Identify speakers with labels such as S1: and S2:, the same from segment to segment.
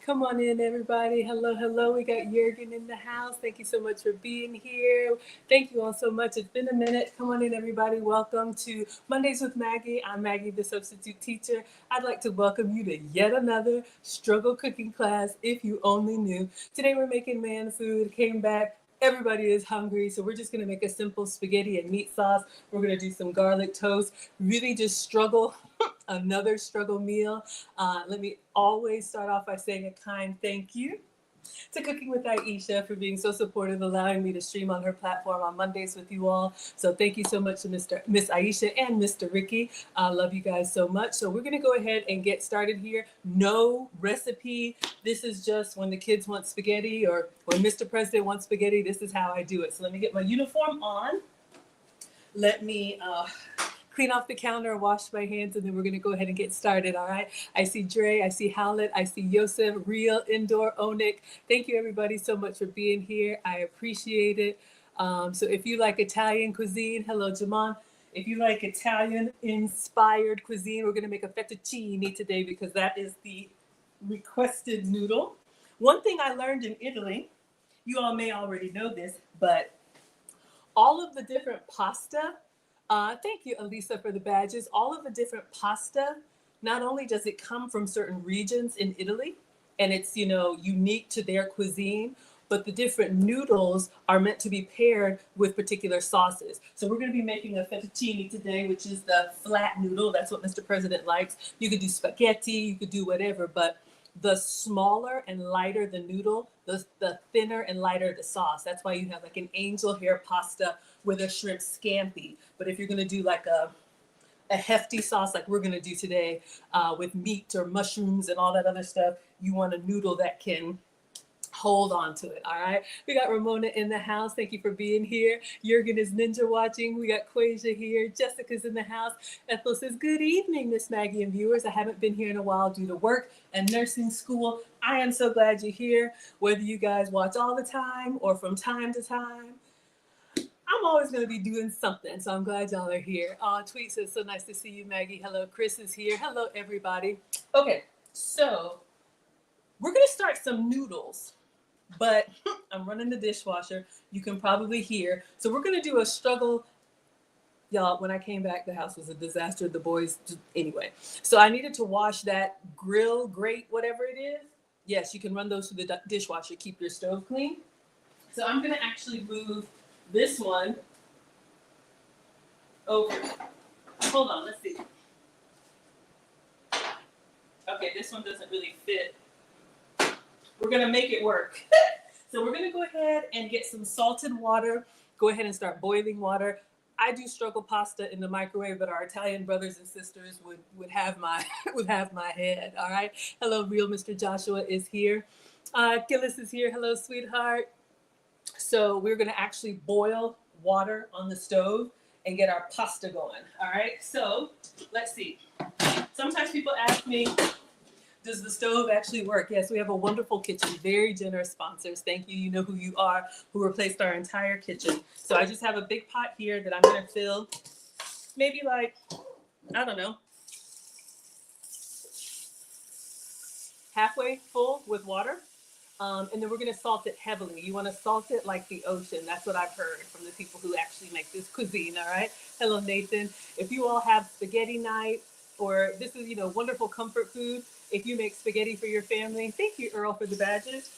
S1: Come on in, everybody. Hello, hello. We got Jurgen in the house. Thank you so much for being here. Thank you all so much. It's been a minute. Come on in, everybody. Welcome to Mondays with Maggie. I'm Maggie, the substitute teacher. I'd like to welcome you to yet another struggle cooking class, if you only knew. Today we're making man food. Came back. Everybody is hungry, so we're just gonna make a simple spaghetti and meat sauce. We're gonna do some garlic toast. Really just struggle, another struggle meal. Let me always start off by saying a kind thank you to Cooking with Aisha for being so supportive, allowing me to stream on her platform on Mondays with you all. So thank you so much to Miss Aisha and Mr. Ricky. I love you guys so much. So we're gonna go ahead and get started here. No recipe. This is just when the kids want spaghetti or when Mr. President wants spaghetti, this is how I do it. So let me get my uniform on. Let me clean off the counter, wash my hands, and then we're going to go ahead and get started, all right? I see Dre, I see Howlett, I see Yosef, Real, Indoor, Onik. Thank you, everybody, so much for being here. I appreciate it. So if you like Italian cuisine, hello, Jamon. If you like Italian-inspired cuisine, we're going to make a fettuccine today because that is the requested noodle. One thing I learned in Italy, you all may already know this, but all of the different pasta, thank you, Elisa, for the badges. All of the different pasta, not only does it come from certain regions in Italy, and it's, unique to their cuisine, but the different noodles are meant to be paired with particular sauces. So we're going to be making a fettuccine today, which is the flat noodle. That's what Mr. President likes. You could do spaghetti, you could do whatever, but the smaller and lighter the noodle, the thinner and lighter the sauce. That's why you have like an angel hair pasta with a shrimp scampi. But if you're going to do like a hefty sauce like we're going to do today with meat or mushrooms and all that other stuff, you want a noodle that can hold on to it, all right? We got Ramona in the house. Thank you for being here. Jurgen is ninja watching. We got Quasia here. Jessica's in the house. Ethel says, good evening, Miss Maggie and viewers. I haven't been here in a while due to work and nursing school. I am so glad you're here. Whether you guys watch all the time or from time to time, I'm always going to be doing something, so I'm glad y'all are here. Tweet says, so nice to see you, Maggie. Hello, Chris is here. Hello, everybody. Okay, so we're going to start some noodles. But I'm running the dishwasher. You can probably hear. So we're going to do a struggle. Y'all, when I came back, the house was a disaster. The boys, anyway. So I needed to wash that grill, grate, whatever it is. Yes, you can run those through the dishwasher. Keep your stove clean. So I'm going to actually move this one over. Hold on, let's see. Okay, this one doesn't really fit. We're going to make it work. So we're going to go ahead and get some salted water. Go ahead and start boiling water. I do struggle pasta in the microwave, but our Italian brothers and sisters would have my head. All right. Hello, real Mr. Joshua is here. Gillis is here. Hello, sweetheart. So we're going to actually boil water on the stove and get our pasta going. All right. So let's see. Sometimes people ask me, does the stove actually work? Yes, we have a wonderful kitchen, very generous sponsors. Thank you. You know who you are, who replaced our entire kitchen. So I just have a big pot here that I'm going to fill maybe like, I don't know, halfway full with water. And then we're going to salt it heavily. You want to salt it like the ocean. That's what I've heard from the people who actually make this cuisine, all right? Hello, Nathan. If you all have spaghetti night, or this is, wonderful comfort food, if you make spaghetti for your family, thank you, Earl, for the badges.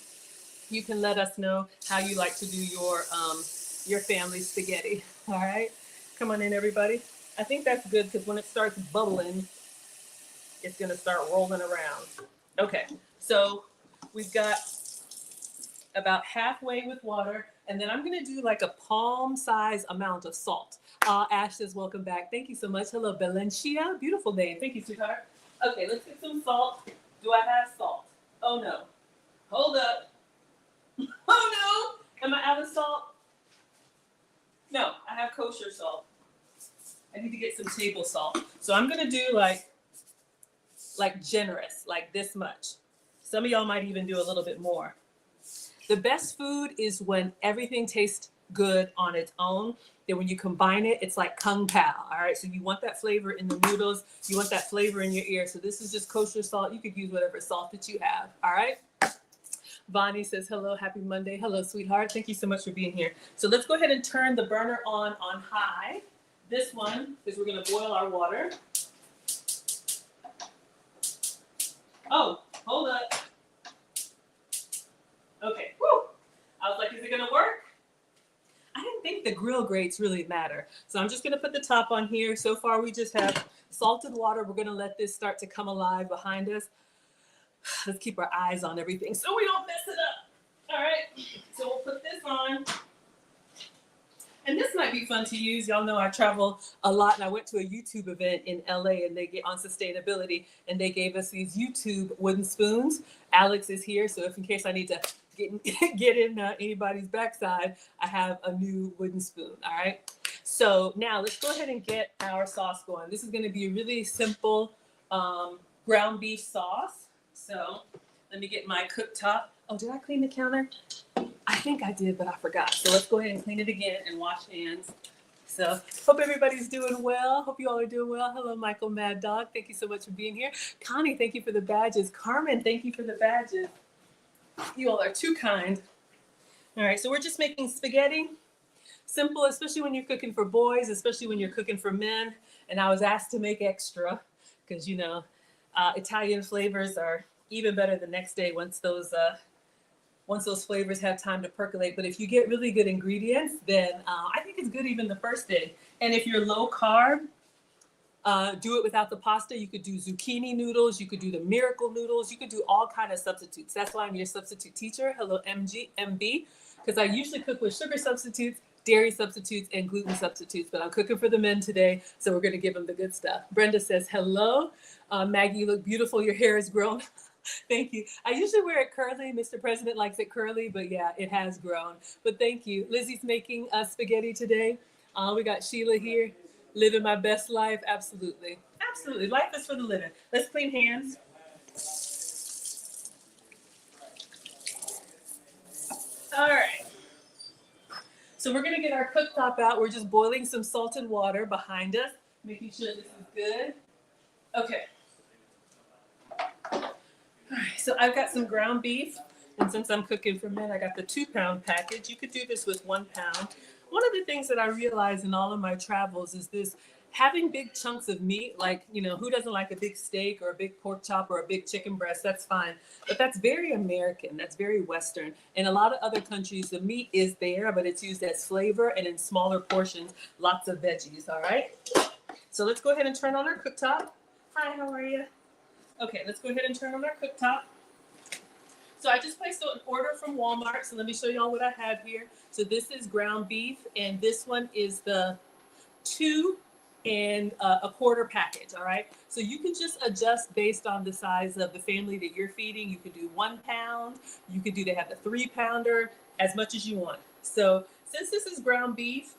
S1: You can let us know how you like to do your family spaghetti, all right? Come on in, everybody. I think that's good because when it starts bubbling, it's going to start rolling around. Okay, so we've got about halfway with water, and then I'm going to do like a palm size amount of salt. Ash says, welcome back. Thank you so much. Hello, Valencia. Beautiful name. Thank you, sweetheart. Okay, let's get some salt. Do I have salt? Oh, no. Hold up. Oh, no. Am I out of salt? No, I have kosher salt. I need to get some table salt. So I'm going to do like generous, like this much. Some of y'all might even do a little bit more. The best food is when everything tastes good on its own. Then when you combine it, it's like kung pao. All right, so you want that flavor in the noodles. You want that flavor in your ear. So this is just kosher salt. You could use whatever salt that you have. All right. Bonnie says, hello, happy Monday. Hello, sweetheart. Thank you so much for being here. So let's go ahead and turn the burner on high. This one, because we're going to boil our water. Oh, hold up. Okay. Woo. I was like, is it going to work? I didn't think the grill grates really matter. So I'm just going to put the top on here. So far, we just have salted water. We're going to let this start to come alive behind us. Let's keep our eyes on everything so we don't mess it up. All right. So we'll put this on. And this might be fun to use. Y'all know I travel a lot, and I went to a YouTube event in LA, and they get on sustainability, and they gave us these YouTube wooden spoons. Alex is here, so if in case I need to get in anybody's backside, I have a new wooden spoon. All right. So now let's go ahead and get our sauce going. This is going to be a really simple ground beef sauce. So let me get my cooktop. Oh, did I clean the counter? I think I did, but I forgot. So let's go ahead and clean it again and wash hands. So hope everybody's doing well. Hope you all are doing well. Hello, Michael Mad Dog. Thank you so much for being here. Connie, thank you for the badges. Carmen, thank you for the badges. You all are too kind. All right, so we're just making spaghetti. Simple, especially when you're cooking for boys, especially when you're cooking for men. And I was asked to make extra because, you know, Italian flavors are even better the next day once those flavors have time to percolate. But if you get really good ingredients, then I think it's good even the first day. And if you're low carb, do it without the pasta. You could do zucchini noodles. You could do the miracle noodles. You could do all kind of substitutes. That's why I'm your substitute teacher. Hello, MB, because I usually cook with sugar substitutes, dairy substitutes, and gluten substitutes. But I'm cooking for the men today, so we're going to give them the good stuff. Brenda says, hello. Maggie, you look beautiful. Your hair is grown. Thank you. I usually wear it curly. Mr. President likes it curly, but yeah, it has grown. But thank you. Lizzie's making spaghetti today. We got Sheila here. Living my best life. Absolutely. Absolutely. Life is for the living. Let's clean hands. All right. So we're going to get our cooktop out. We're just boiling some salted water behind us, making sure this is good. Okay. All right, so I've got some ground beef, and since I'm cooking for men, I got the 2-pound package. You could do this with 1 pound. One of the things that I realized in all of my travels is this: having big chunks of meat, like, you know, who doesn't like a big steak or a big pork chop or a big chicken breast? That's fine. But that's very American. That's very Western. In a lot of other countries, the meat is there, but it's used as flavor and in smaller portions, lots of veggies. All right. So let's go ahead and turn on our cooktop. Hi, how are you? Okay, let's go ahead and turn on our cooktop. So I just placed an order from Walmart. So let me show y'all what I have here. So this is ground beef, and this one is the 2 1/4 package. All right. So you can just adjust based on the size of the family that you're feeding. You could do 1 pound. You could do, they have the 3-pounder, as much as you want. So since this is ground beef,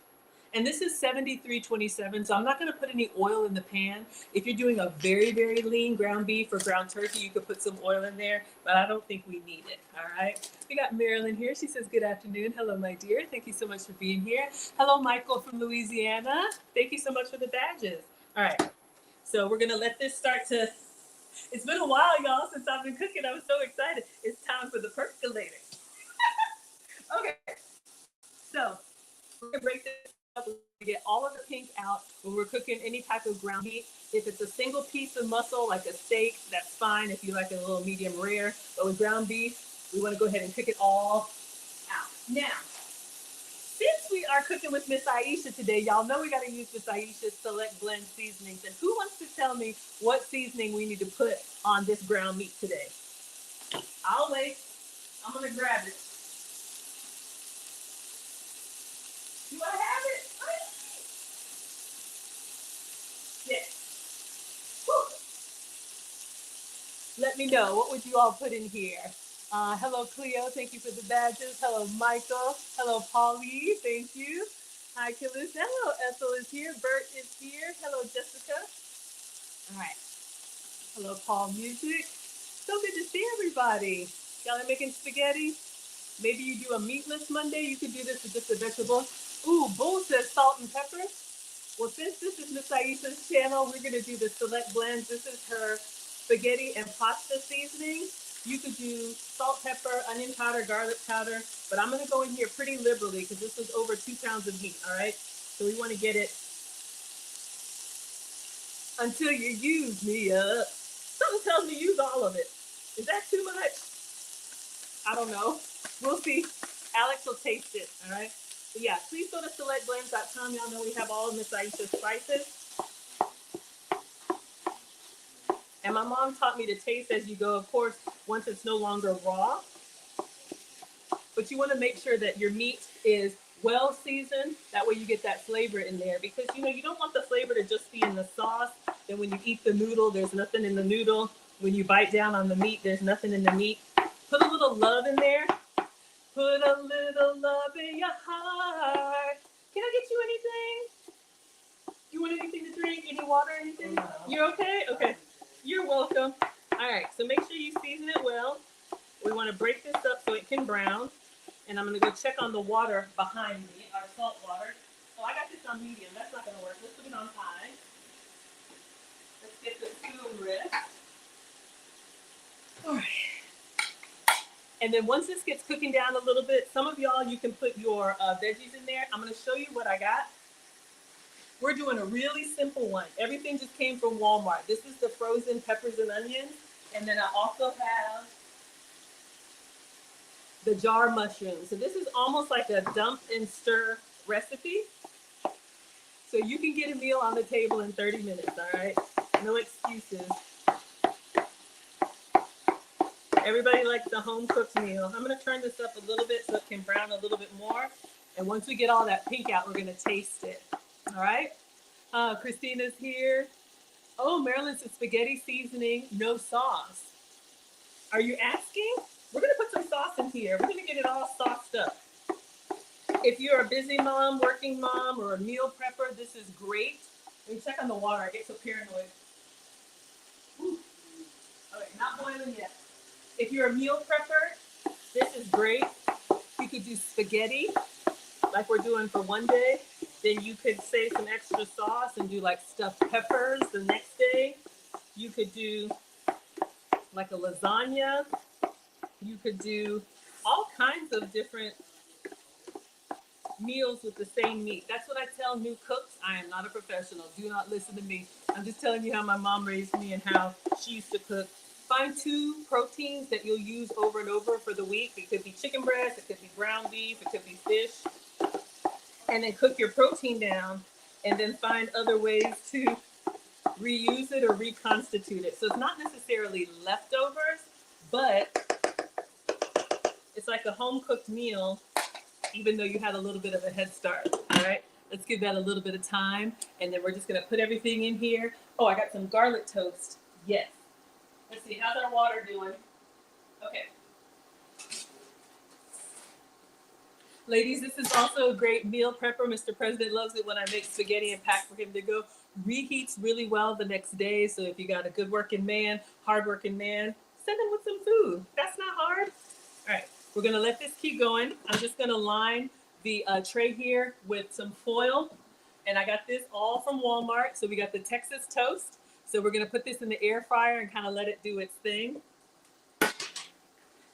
S1: and this is 73.27, so I'm not going to put any oil in the pan. If you're doing a very, very lean ground beef or ground turkey, you could put some oil in there, but I don't think we need it. All right. We got Marilyn here. She says, good afternoon. Hello, my dear. Thank you so much for being here. Hello, Michael from Louisiana. Thank you so much for the badges. All right. So we're going to let this start to, it's been a while, y'all, since I've been cooking. I was so excited. It's time for the percolator. Okay. So we're going to break this up. Get all of the pink out when we're cooking any type of ground meat. If it's a single piece of muscle, like a steak, that's fine if you like it a little medium rare. But with ground beef, we want to go ahead and cook it all out. Now, since we are cooking with Miss Aisha today, y'all know we got to use Miss Aisha's Select Blend seasonings. And who wants to tell me what seasoning we need to put on this ground meat today? I'll wait. I'm going to grab it. Do I have it? Yes. Woo. Let me know. What would you all put in here? Hello, Cleo. Thank you for the badges. Hello, Michael. Hello, Polly. Thank you. Hi, Killis. Hello, Ethel is here. Bert is here. Hello, Jessica. All right. Hello, Paul Music. So good to see everybody. Y'all are making spaghetti? Maybe you do a meatless Monday. You could do this with just the vegetables. Ooh, Bull says salt and pepper. Well, since this is Miss Aisha'S channel, we're going to do the select blends. This is her spaghetti and pasta seasoning. You could do salt, pepper, onion powder, garlic powder, but I'm going to go in here pretty liberally because this was over 2 pounds of meat, all right? So we want to get it until you use me up. Something tells me use all of it. Is that too much? I don't know. We'll see. Alex will taste it, all right? But yeah, please go to selectblends.com. Y'all know we have all of Miss Aisha'S spices. And my mom taught me to taste as you go, of course, once it's no longer raw. But you want to make sure that your meat is well seasoned. That way you get that flavor in there. Because, you know, you don't want the flavor to just be in the sauce. Then when you eat the noodle, there's nothing in the noodle. When you bite down on the meat, there's nothing in the meat. Put a little love in there. Put a little love in your heart. Can I get you anything? You want anything to drink? Any water or anything? You're okay? Okay. You're welcome. All right, so make sure you season it well. We want to break this up so it can brown. And I'm going to go check on the water behind me, our salt water. Oh, I got this on medium. That's not going to work. Let's put it on high. Let's get the spoon rest. All right. And then once this gets cooking down a little bit, some of y'all, you can put your veggies in there. I'm going to show you what I got. We're doing a really simple one. Everything just came from Walmart. This is the frozen peppers and onions. And then I also have the jar mushrooms. So this is almost like a dump and stir recipe. So you can get a meal on the table in 30 minutes, all right? No excuses. Everybody likes the home cooked meal. I'm gonna turn this up a little bit so it can brown a little bit more. And once we get all that pink out, we're gonna taste it, all right? Christina's here. Oh, Marilyn says spaghetti seasoning, no sauce. Are you asking? We're gonna put some sauce in here. We're gonna get it all sauced up. If you're a busy mom, working mom, or a meal prepper, this is great. Let me check on the water. I get so paranoid. Ooh. Okay, not boiling yet. If you're a meal prepper, this is great. You could do spaghetti, like we're doing for one day. Then you could save some extra sauce and do like stuffed peppers the next day. You could do like a lasagna. You could do all kinds of different meals with the same meat. That's what I tell new cooks. I am not a professional. Do not listen to me. I'm just telling you how my mom raised me and how she used to cook. Find 2 proteins that you'll use over and over for the week. It could be chicken breast, it could be ground beef, it could be fish. And then cook your protein down and then find other ways to reuse it or reconstitute it. So it's not necessarily leftovers, but it's like a home cooked meal, even though you had a little bit of a head start. All right, let's give that a little bit of time. And then we're just gonna put everything in here. Oh, I got some garlic toast. Yes. Let's see, how's our water doing? Okay. Ladies, this is also a great meal prepper. Mr. President loves it when I make spaghetti and pack for him to go. Reheats really well the next day. So if you got a good working man, hard working man, send him with some food. That's not hard. All right, we're gonna let this keep going. I'm just gonna line the tray here with some foil. And I got this all from Walmart. So we got the Texas toast. So we're gonna put this in the air fryer and kind of let it do its thing.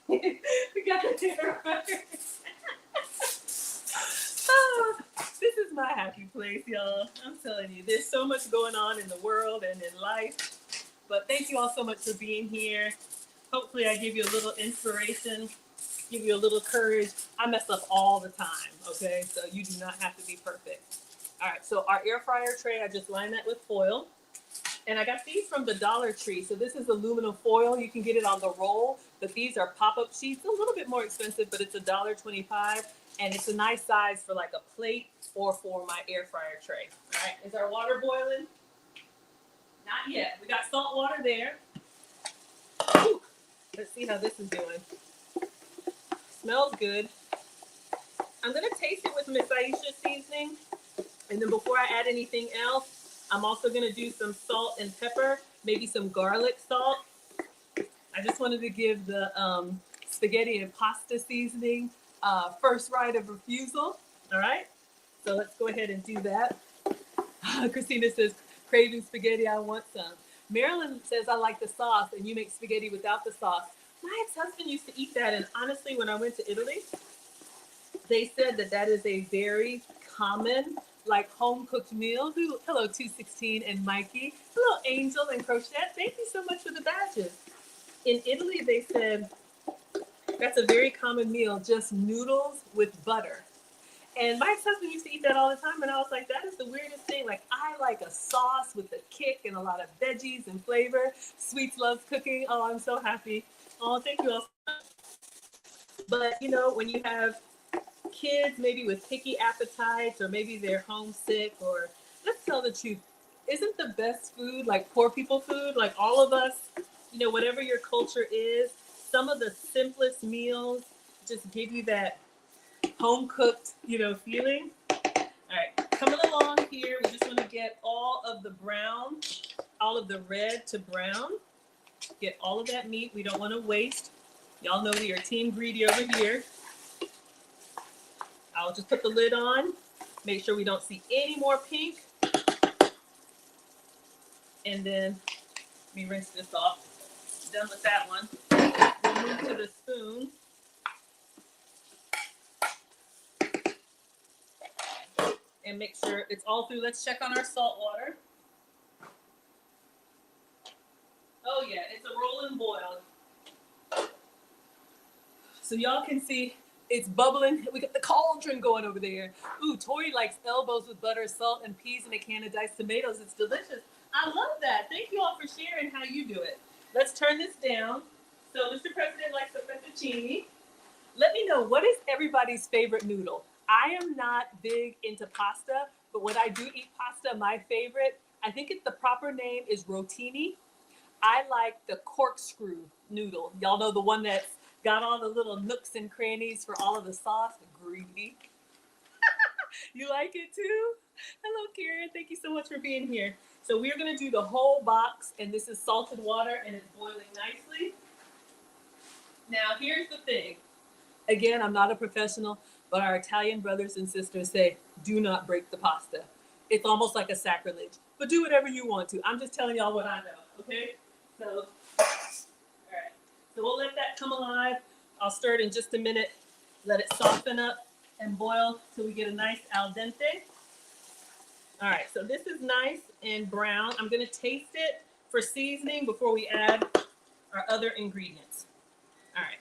S1: We got the air fryer. This is my happy place, y'all. I'm telling you, there's so much going on in the world and in life. But thank you all so much for being here. Hopefully I give you a little inspiration, give you a little courage. I mess up all the time, okay? So you do not have to be perfect. All right, so our air fryer tray, I just lined that with foil. And I got these from the Dollar Tree. So this is aluminum foil. You can get it on the roll, but these are pop-up sheets. A little bit more expensive, but it's $1.25. And it's a nice size for like a plate or for my air fryer tray. All right, is our water boiling? Not yet. We got salt water there. Whew. Let's see how this is doing. Smells good. I'm gonna taste it with Miss Aisha'S seasoning. And then before I add anything else, I'm also gonna do some salt and pepper, maybe some garlic salt. I just wanted to give the spaghetti and pasta seasoning, first right of refusal. All right, so let's go ahead and do that. Christina says, craving spaghetti, I want some. Marilyn says, I like the sauce, and you make spaghetti without the sauce. My ex-husband used to eat that, and honestly, when I went to Italy, they said that that is a very common, like, home-cooked meal. Hello, 216 and Mikey. Hello, Angel and Crochet. Thank you so much for the badges. In Italy, they said that's a very common meal, just noodles with butter. And my ex-husband used to eat that all the time, and I was like, that is the weirdest thing. Like, I like a sauce with a kick and a lot of veggies and flavor. Sweets loves cooking. Oh, I'm so happy. Oh, thank you all so much. But, you know, when you have kids maybe with picky appetites, or maybe they're homesick, or let's tell the truth, isn't the best food like poor people food? Like, all of us, you know, whatever your culture is, some of the simplest meals just give you that home cooked, you know, feeling. All right, coming along here, we just want to get all of the brown, all of the red to brown. Get all of that meat. We don't want to waste. Y'all know we are team greedy over here. I'll just put the lid on. Make sure we don't see any more pink. And then let me rinse this off. Done with that one. We'll move to the spoon. And make sure it's all through. Let's check on our salt water. Oh yeah, it's a rolling boil. So y'all can see it's bubbling. We got the cauldron going over there. Ooh, Tori likes elbows with butter, salt, and peas, and a can of diced tomatoes. It's delicious. I love that. Thank you all for sharing how you do it. Let's turn this down. So Mr. President likes the fettuccine. Let me know, what is everybody's favorite noodle? I am not big into pasta, but when I do eat pasta, my favorite, I think the proper name is rotini. I like the corkscrew noodle. Y'all know the one that's got all the little nooks and crannies for all of the sauce. Greedy. You like it too? Hello, Karen. Thank you so much for being here. So we're going to do the whole box, and this is salted water, and it's boiling nicely. Now, here's the thing. Again, I'm not a professional, but our Italian brothers and sisters say, do not break the pasta. It's almost like a sacrilege, but do whatever you want to. I'm just telling y'all what I know, okay? So, all right. So we'll let that come alive. I'll stir it in just a minute. Let it soften up and boil till we get a nice al dente. All right, so this is nice and brown. I'm gonna taste it for seasoning before we add our other ingredients. All right,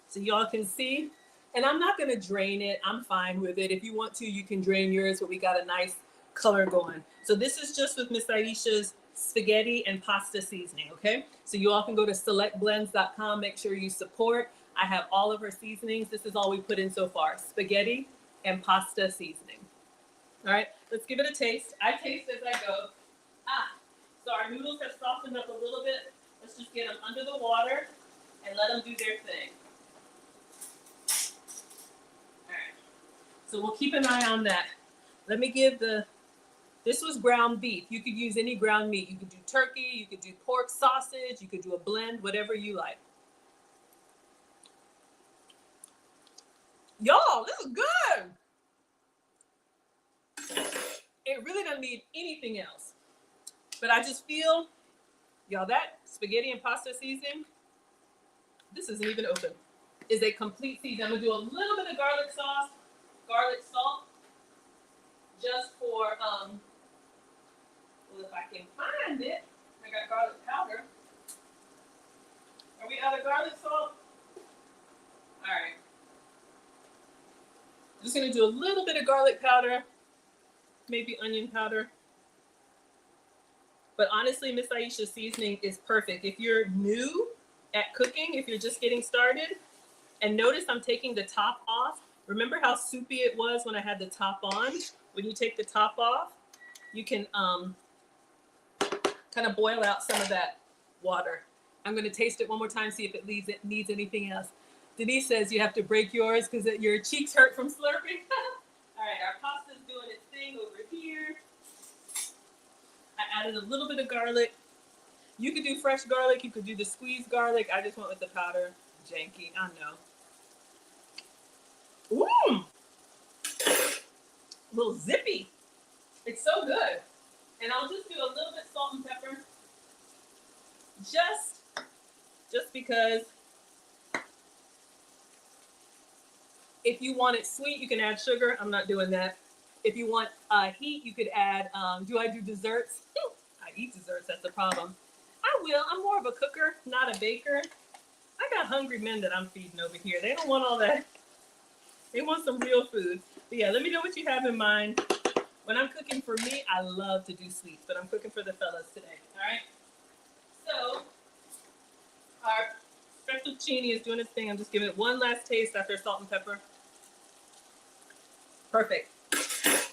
S1: so y'all can see, and I'm not gonna drain it. I'm fine with it. If you want to, you can drain yours, but we got a nice color going. So this is just with Miss Aisha'S spaghetti and pasta seasoning, okay? So you all can go to selectblends.com, make sure you support. I have all of her seasonings. This is all we put in so far, spaghetti and pasta seasoning. All right, let's give it a taste. I taste as I go. So our noodles have softened up a little bit. Let's just get them under the water and let them do their thing. All right, so we'll keep an eye on that. Let me give this was ground beef. You could use any ground meat. You could do turkey, you could do pork sausage, you could do a blend, whatever you like. Y'all, this is good. It really doesn't need anything else. But I just feel, y'all, that spaghetti and pasta seasoning, this isn't even open, is a complete season. I'm gonna do a little bit of garlic sauce, garlic salt, just for, well, if I can find it. I got garlic powder. Are we out of garlic salt? All right. Just gonna do a little bit of garlic powder, maybe onion powder. But honestly, Miss Aisha'S seasoning is perfect. If you're new at cooking, if you're just getting started, and notice I'm taking the top off. Remember how soupy it was when I had the top on? When you take the top off, you can kind of boil out some of that water. I'm gonna taste it one more time, see if it needs anything else. Denise says you have to break yours because your cheeks hurt from slurping. All right, our pasta's doing its thing over here. I added a little bit of garlic. You could do fresh garlic, you could do the squeezed garlic. I just went with the powder. janky, I know. Ooh, a little zippy. It's so good. And I'll just do a little bit salt and pepper, just because. If you want it sweet, you can add sugar. I'm not doing that. If you want heat, you could add. Do I do desserts? I eat desserts. That's the problem. I will. I'm more of a cooker, not a baker. I got hungry men that I'm feeding over here. They don't want all that. They want some real food. But yeah, let me know what you have in mind. When I'm cooking for me, I love to do sweets, but I'm cooking for the fellas today. All right. So our fettuccine is doing its thing. I'm just giving it one last taste after salt and pepper. Perfect.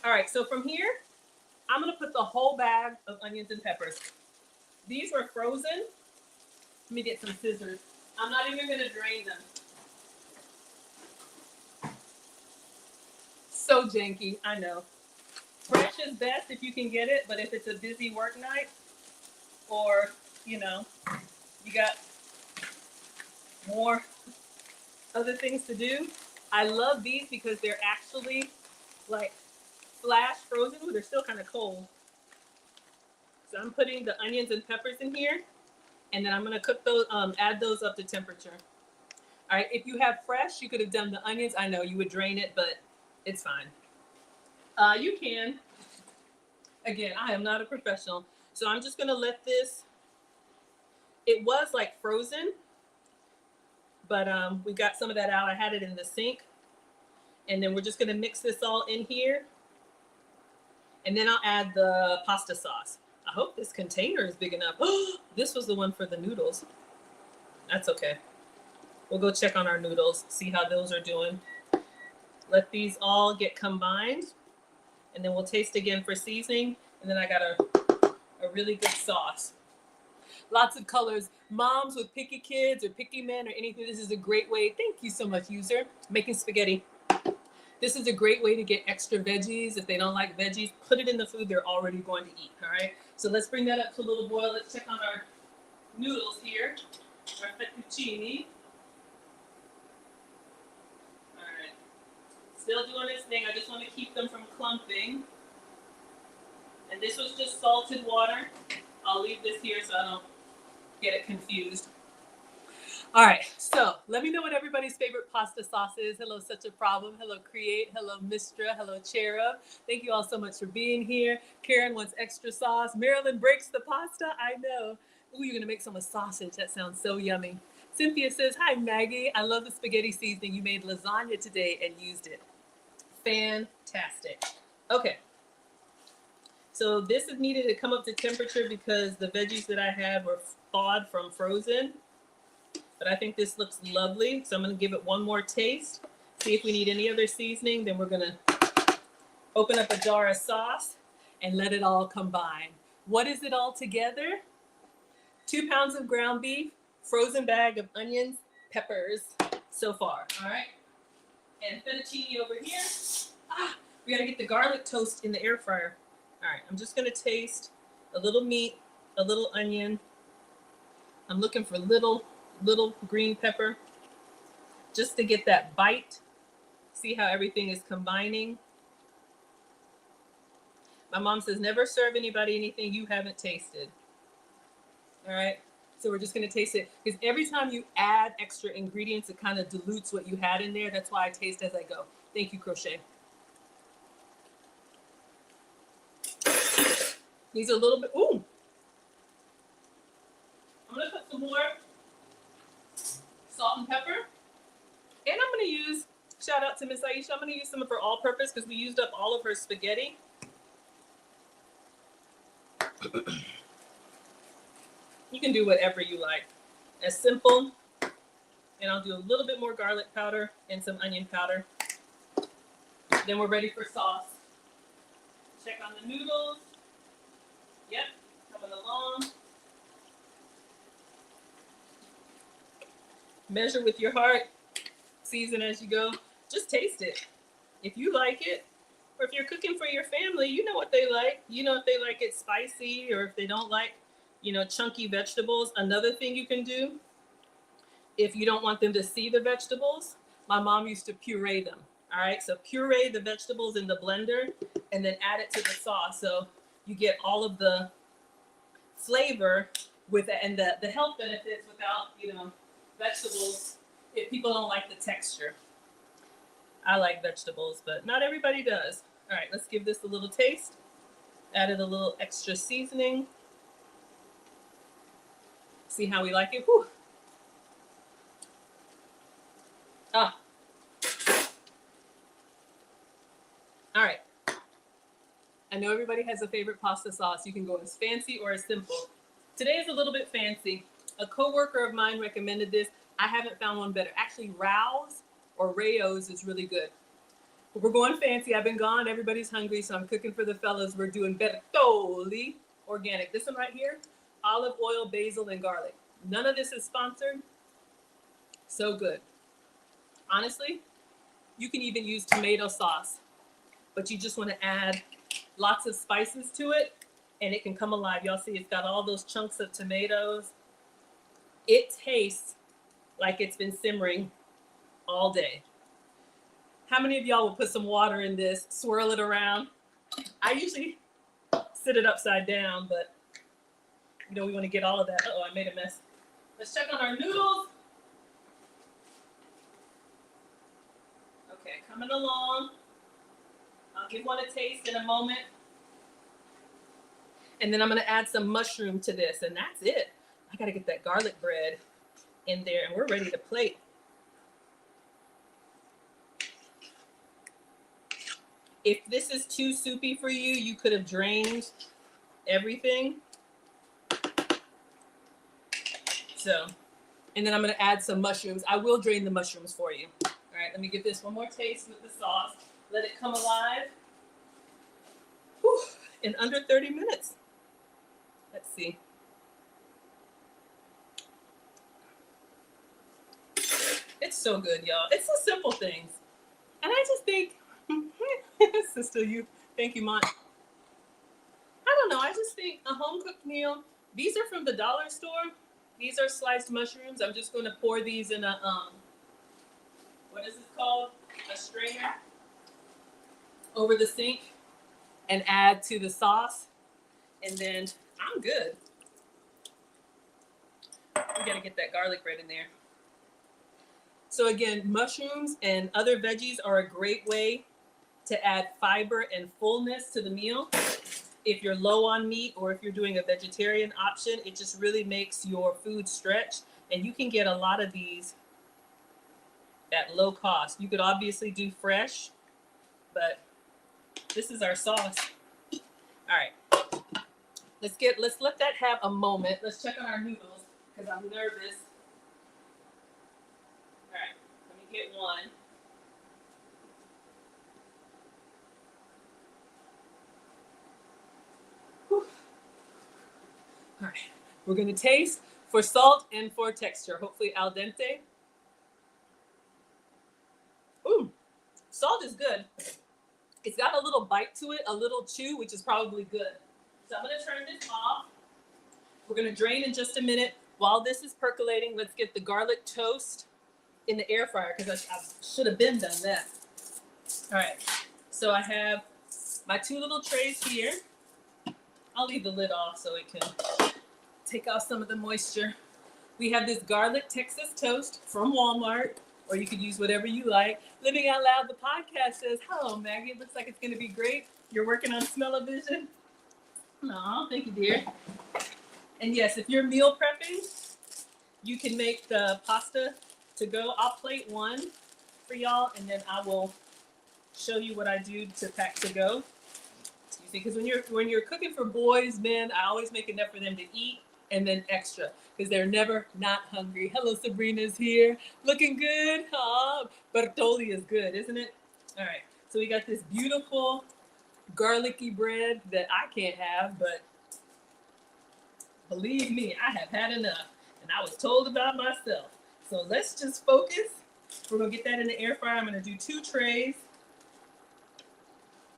S1: All right, so from here, I'm gonna put the whole bag of onions and peppers. These were frozen. Let me get some scissors. I'm not even gonna drain them. So janky, I know. Fresh is best if you can get it, but if it's a busy work night or, you know, you got more other things to do, I love these because they're actually like flash frozen, but they're still kind of cold. So I'm putting the onions and peppers in here, and then I'm gonna cook those, add those up to temperature. All right, if you have fresh, you could have done the onions. I know you would drain it, but it's fine. You can. Again, I am not a professional, so I'm just gonna let this. It was like frozen, but we got some of that out. I had it in the sink, and then we're just gonna mix this all in here, and then I'll add the pasta sauce. I hope this container is big enough. This was the one for the noodles. That's okay. We'll go check on our noodles, see how those are doing. Let these all get combined, and then we'll taste again for seasoning. And then I got a really good sauce. Lots of colors. Moms with picky kids or picky men or anything, this is a great way. Thank you so much, user. Making spaghetti. This is a great way to get extra veggies. If they don't like veggies, put it in the food they're already going to eat, all right? So let's bring that up to a little boil. Let's check on our noodles here, our fettuccine. All right, still doing its thing. I just want to keep them from clumping. And this was just salted water. I'll leave this here so I don't get it confused. All right, so let me know what everybody's favorite pasta sauce is. Hello, Such a Problem. Hello, Create. Hello, Mistra. Hello, Cherub. Thank you all so much for being here. Karen wants extra sauce. Marilyn breaks the pasta. I know. Ooh, you're going to make some with sausage. That sounds so yummy. Cynthia says, hi, Maggie. I love the spaghetti seasoning. You made lasagna today and used it. Fantastic. Okay. So this is needed to come up to temperature because the veggies that I had were thawed from frozen. But I think this looks lovely. So I'm going to give it one more taste. See if we need any other seasoning. Then we're going to open up a jar of sauce and let it all combine. What is it all together? 2 pounds of ground beef, frozen bag of onions, peppers so far. All right. And fettuccine over here. We got to get the garlic toast in the air fryer. All right. I'm just going to taste a little meat, a little onion. I'm looking for little green pepper just to get that bite. See how everything is combining. My mom says never serve anybody anything you haven't tasted. All right, so we're just going to taste it because every time you add extra ingredients, it kind of dilutes what you had in there. That's why I taste as I go. Thank you, Crochet. Needs a little bit. Ooh, I'm going to put some more salt and pepper. And I'm going to use, shout out to Miss Aisha, I'm going to use some of her all-purpose because we used up all of her spaghetti. You can do whatever you like. As simple. And I'll do a little bit more garlic powder and some onion powder. Then we're ready for sauce. Check on the noodles. Yep, coming along. Measure with your heart. Season as you go. Just taste it. If you like it, or if you're cooking for your family, you know what they like. You know if they like it spicy or if they don't like, chunky vegetables. Another thing you can do, If you don't want them to see the vegetables, my mom used to puree them. All right, so puree the vegetables in the blender and then add it to the sauce. So you get all of the flavor with it and the health benefits without, vegetables if people don't like the texture. I like vegetables, but not everybody does. All right, let's give this a little taste. Added a little extra seasoning. See how we like it? Whew. Ah. All right. I know everybody has a favorite pasta sauce. You can go as fancy or as simple. Today is a little bit fancy. A coworker of mine recommended this. I haven't found one better. Actually, Rao's is really good. But we're going fancy. I've been gone. Everybody's hungry, so I'm cooking for the fellas. We're doing Bertolli organic. This one right here, olive oil, basil, and garlic. None of this is sponsored. So good. Honestly, you can even use tomato sauce, but you just want to add lots of spices to it, and it can come alive. Y'all see it's got all those chunks of tomatoes. It tastes like it's been simmering all day. How many of y'all will put some water in this, swirl it around? I usually sit it upside down, but we want to get all of that. Uh-oh, I made a mess. Let's check on our noodles. Okay, coming along. I'll give one a taste in a moment. And then I'm going to add some mushroom to this, and that's it. I got to get that garlic bread in there, and we're ready to plate. If this is too soupy for you, you could have drained everything. So, and then I'm going to add some mushrooms. I will drain the mushrooms for you. All right, let me give this one more taste with the sauce. Let it come alive. Whew, in under 30 minutes. Let's see. It's so good, y'all. It's the simple things. And I just think, sister, thank you, Mont. I don't know. I just think a home-cooked meal, these are from the dollar store. These are sliced mushrooms. I'm just going to pour these in a, what is this called? A strainer over the sink and add to the sauce. And then I'm good. We got to get that garlic bread in there. So again, mushrooms and other veggies are a great way to add fiber and fullness to the meal. If you're low on meat or if you're doing a vegetarian option, it just really makes your food stretch. And you can get a lot of these at low cost. You could obviously do fresh, but this is our sauce. All right. Let's let that have a moment. Let's check on our noodles because I'm nervous. All right, let me get one. Whew. All right, we're gonna taste for salt and for texture. Hopefully al dente. Ooh, salt is good. It's got a little bite to it, a little chew, which is probably good. So I'm gonna turn this off. We're gonna drain in just a minute. While this is percolating, let's get the garlic toast in the air fryer because I should have been done that. All right, so I have my two little trays here. I'll leave the lid off so it can take off some of the moisture. We have this garlic Texas toast from Walmart, or you could use whatever you like. Living Out Loud, the podcast says, hello, Maggie. It looks like it's gonna be great. You're working on smell-o-vision? Aw, thank you, dear. And yes, if you're meal prepping, you can make the pasta to go. I'll plate one for y'all, and then I will show you what I do to pack to go. You see, because when you're cooking for boys, men, I always make enough for them to eat and then extra because they're never not hungry. Hello, Sabrina's here, looking good. Aw, Bertolli is good, isn't it? All right, so we got this beautiful garlicky bread that I can't have, but believe me, I have had enough, and I was told about myself. So let's just focus. We're gonna get that in the air fryer. I'm gonna do 2 trays.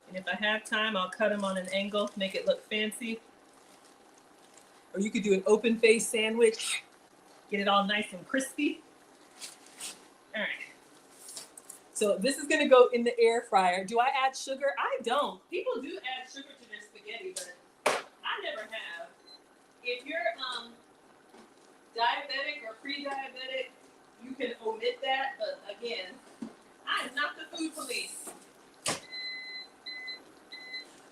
S1: And if I have time, I'll cut them on an angle, make it look fancy. Or you could do an open face sandwich, get it all nice and crispy. All right. So this is gonna go in the air fryer. Do I add sugar? I don't. People do add sugar to their spaghetti, but I never have. If you're diabetic or pre-diabetic, you can omit that. But again, I am not the food police.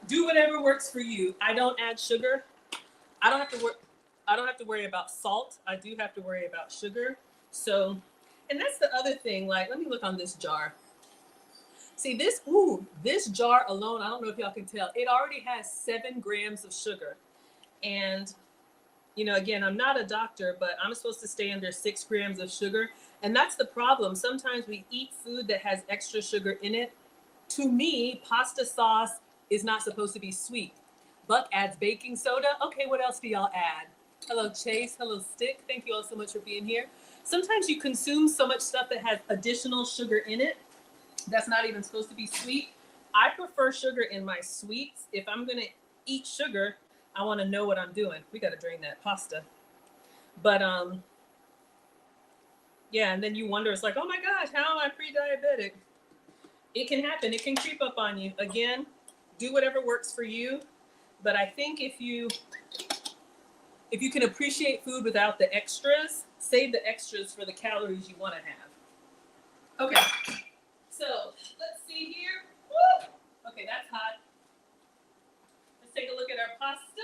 S1: Do whatever works for you. I don't add sugar. I don't have to worry about salt. I do have to worry about sugar. So, and that's the other thing. Like, let me look on this jar. See this? Ooh, this jar alone. I don't know if y'all can tell. It already has 7 grams of sugar. And you know, again, I'm not a doctor, but I'm supposed to stay under 6 grams of sugar. And that's the problem. Sometimes we eat food that has extra sugar in it. To me, pasta sauce is not supposed to be sweet. Buck adds baking soda. Okay, what else do y'all add? Hello, Chase. Hello, Stick. Thank you all so much for being here. Sometimes you consume so much stuff that has additional sugar in it that's not even supposed to be sweet. I prefer sugar in my sweets. If I'm going to eat sugar, I want to know what I'm doing. We got to drain that pasta. But, yeah, and then you wonder, it's like, oh my gosh, how am I pre-diabetic? It can happen. It can creep up on you. Again, do whatever works for you. But I think if you can appreciate food without the extras, save the extras for the calories you want to have. Okay, so let's see here. Woo! Okay, that's hot. Let's take a look at our pasta.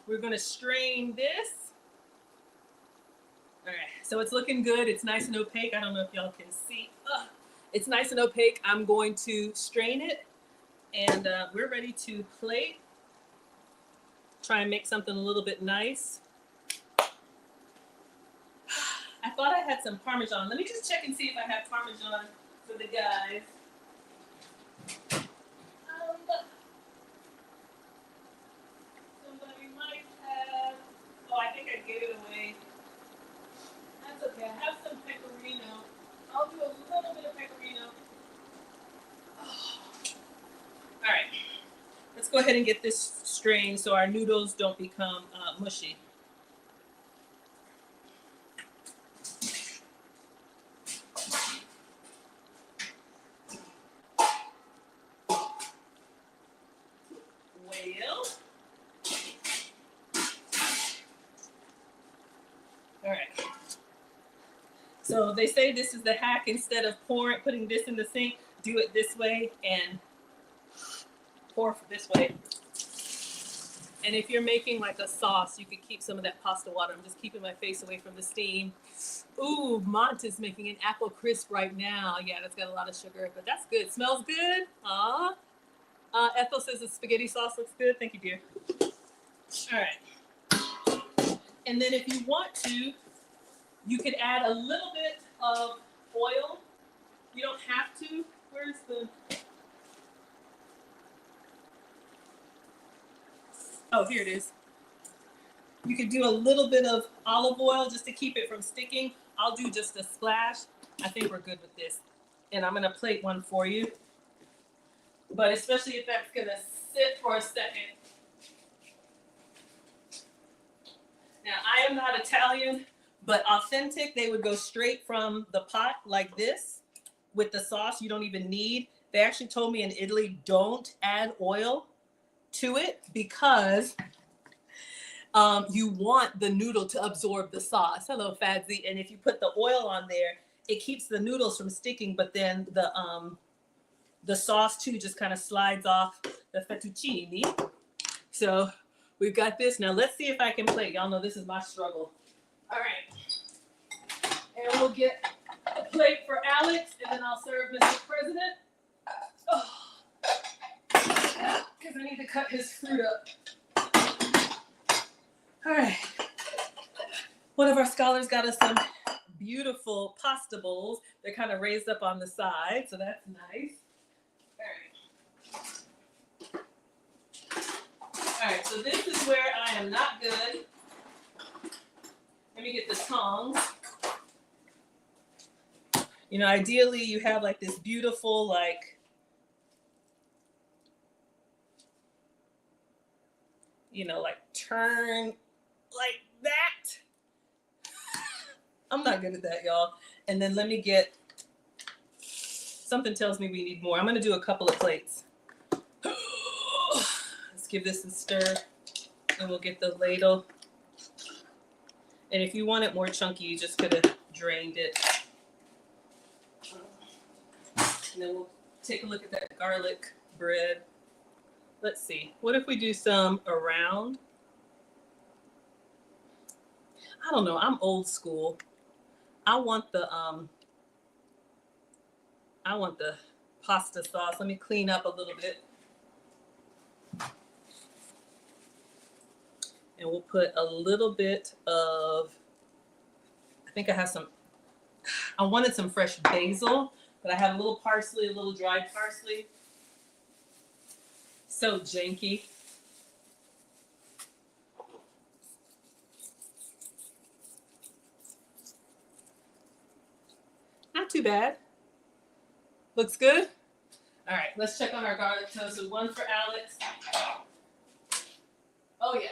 S1: We're going to strain this. All right, so it's looking good. It's nice and opaque. I don't know if y'all can see. It's nice and opaque. I'm going to strain it, and we're ready to plate. Try and make something a little bit nice. I thought I had some Parmesan. Let me just check and see if I have Parmesan for the guys. Somebody might have. Oh, I think I gave it away. That's okay. I have some pecorino. I'll do a little bit of pecorino. Oh. All right. Let's go ahead and get this strained so our noodles don't become mushy. Well. All right. So they say this is the hack. Instead of putting this in the sink, do it this way and pour this way. And if you're making like a sauce, you could keep some of that pasta water. I'm just keeping my face away from the steam. Ooh, Mont is making an apple crisp right now. Yeah, that's got a lot of sugar, but that's good. Smells good. Aw. Ethel says the spaghetti sauce looks good. Thank you, dear. All right. And then if you want to, you could add a little bit of oil. You don't have to. Where's the... Oh, here it is. You could do a little bit of olive oil just to keep it from sticking. I'll do just a splash. I think we're good with this. And I'm going to plate one for you. But especially if that's going to sit for a second. Now, I am not Italian, but authentic, they would go straight from the pot like this with the sauce you don't even need. They actually told me in Italy, don't add oil to it because you want the noodle to absorb the sauce. Hello, Fadzi. And if you put the oil on there, it keeps the noodles from sticking, but then the sauce too just kind of slides off the fettuccine. So we've got this. Now let's see if I can plate. Y'all know this is my struggle. All right. And we'll get a plate for Alex, and then I'll serve Mr. President. Oh. Because I need to cut his fruit up. All right. One of our scholars got us some beautiful pasta bowls. They're kind of raised up on the side, so that's nice. All right, so this is where I am not good. Let me get the tongs. You know, ideally you have like this beautiful, like, you know, like turn like that. I'm not good at that, y'all. And then let me get, something tells me we need more. I'm gonna do a couple of plates. Let's give this a stir and we'll get the ladle. And if you want it more chunky, you just could have drained it. And then we'll take a look at that garlic bread. Let's see. What if we do some around? I don't know. I'm old school. I want the pasta sauce. Let me clean up a little bit. And we'll put a little bit of, I think I have some, I wanted some fresh basil, but I have a little parsley, a little dried parsley. So janky. Not too bad. Looks good. All right, let's check on our garlic toast. So one for Alex. Oh yeah.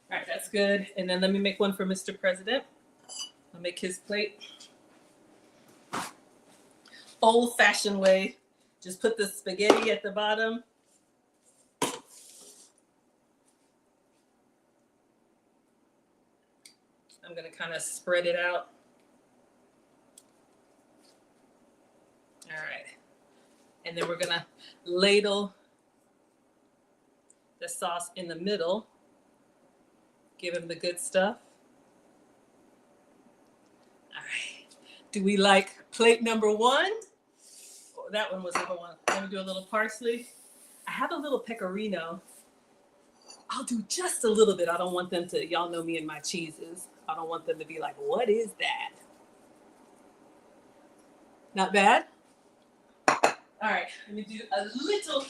S1: All right, that's good. And then let me make one for Mr. President. I'll make his plate. Old-fashioned way. Just put the spaghetti at the bottom. I'm gonna kind of spread it out. All right. And then we're gonna ladle the sauce in the middle. Give him the good stuff. All right. Do we like plate number one? Oh, that one was number one. Let me do a little parsley. I have a little pecorino. I'll do just a little bit. I don't want them to, y'all know me and my cheeses. I don't want them to be like, what is that? Not bad? All right, let me do a little.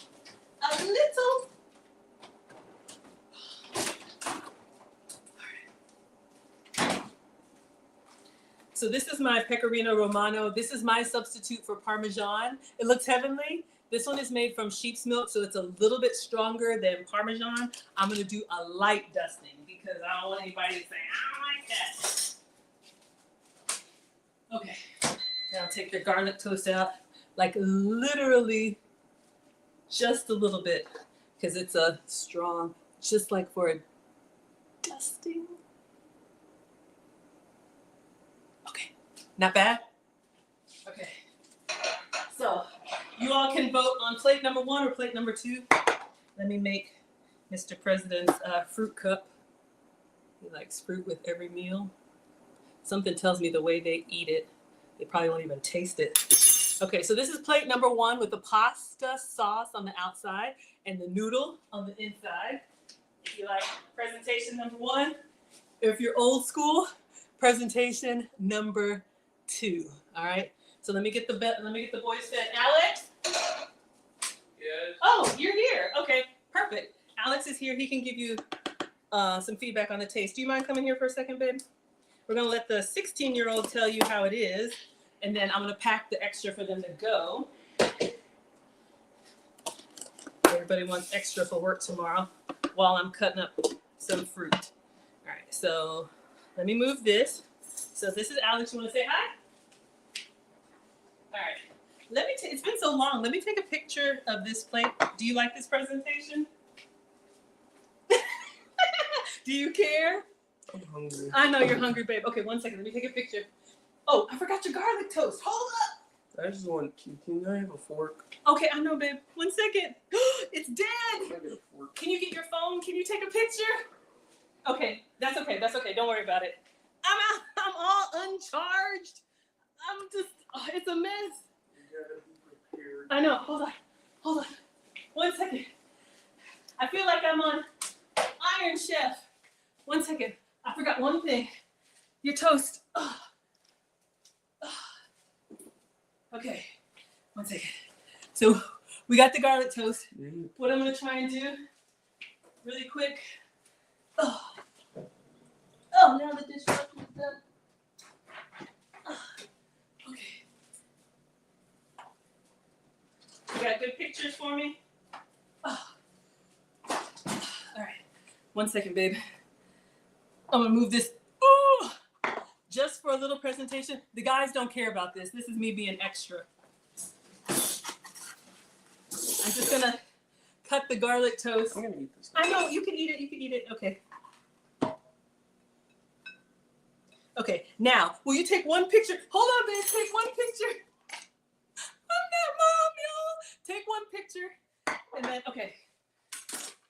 S1: So this is my Pecorino Romano. This is my substitute for Parmesan. It looks heavenly. This one is made from sheep's milk, so it's a little bit stronger than Parmesan. I'm gonna do a light dusting because I don't want anybody to say, I don't like that. Okay, now take the garlic toast out, like literally just a little bit because it's a strong, just like for a dusting. Okay, not bad. Okay, so you all can vote on plate number one or plate number two. Let me make Mr. President's fruit cup. He likes fruit with every meal. Something tells me the way they eat it, they probably won't even taste it. Okay, so this is plate number one with the pasta sauce on the outside and the noodle on the inside. If you like presentation number one, if you're old school, presentation number two. All right. So let me get the boys fed. Alex? Yes. Oh, you're here. Okay, perfect. Alex is here. He can give you some feedback on the taste. Do you mind coming here for a second, babe? We're gonna let the 16-year-old tell you how it is, and then I'm gonna pack the extra for them to go. Everybody wants extra for work tomorrow while I'm cutting up some fruit. All right, so let me move this. So this is Alex. You wanna say hi? All right. It's been so long. Let me take a picture of this plate. Do you like this presentation? Do you care?
S2: I'm hungry.
S1: I know you're hungry, babe. Okay, 1 second. Let me take a picture. Oh, I forgot your garlic toast. Hold up.
S2: I just want, can I have a fork?
S1: Okay, I know, babe. 1 second. It's dead.
S2: Can I get a fork?
S1: Can you get your phone? Can you take a picture? Okay, that's okay. That's okay. Don't worry about it. I'm out. I'm all uncharged. I'm just, it's a mess.
S2: You gotta be prepared.
S1: I know. Hold on. 1 second. I feel like I'm on Iron Chef. 1 second. I forgot one thing. Your toast. Okay. 1 second. So we got the garlic toast. What I'm gonna try and do really quick. Oh, now the dishwasher is done. Okay. You got good pictures for me? All right. 1 second, babe. I'm gonna move this. Ooh, just for a little presentation. The guys don't care about this. This is me being extra. I'm just gonna cut the garlic toast.
S2: I'm gonna eat this.
S1: I know, you can eat it, you can eat it. Okay. Okay, now, will you take one picture? Hold on, babe, take one picture. I'm not mom, y'all. Take one picture. And then, okay.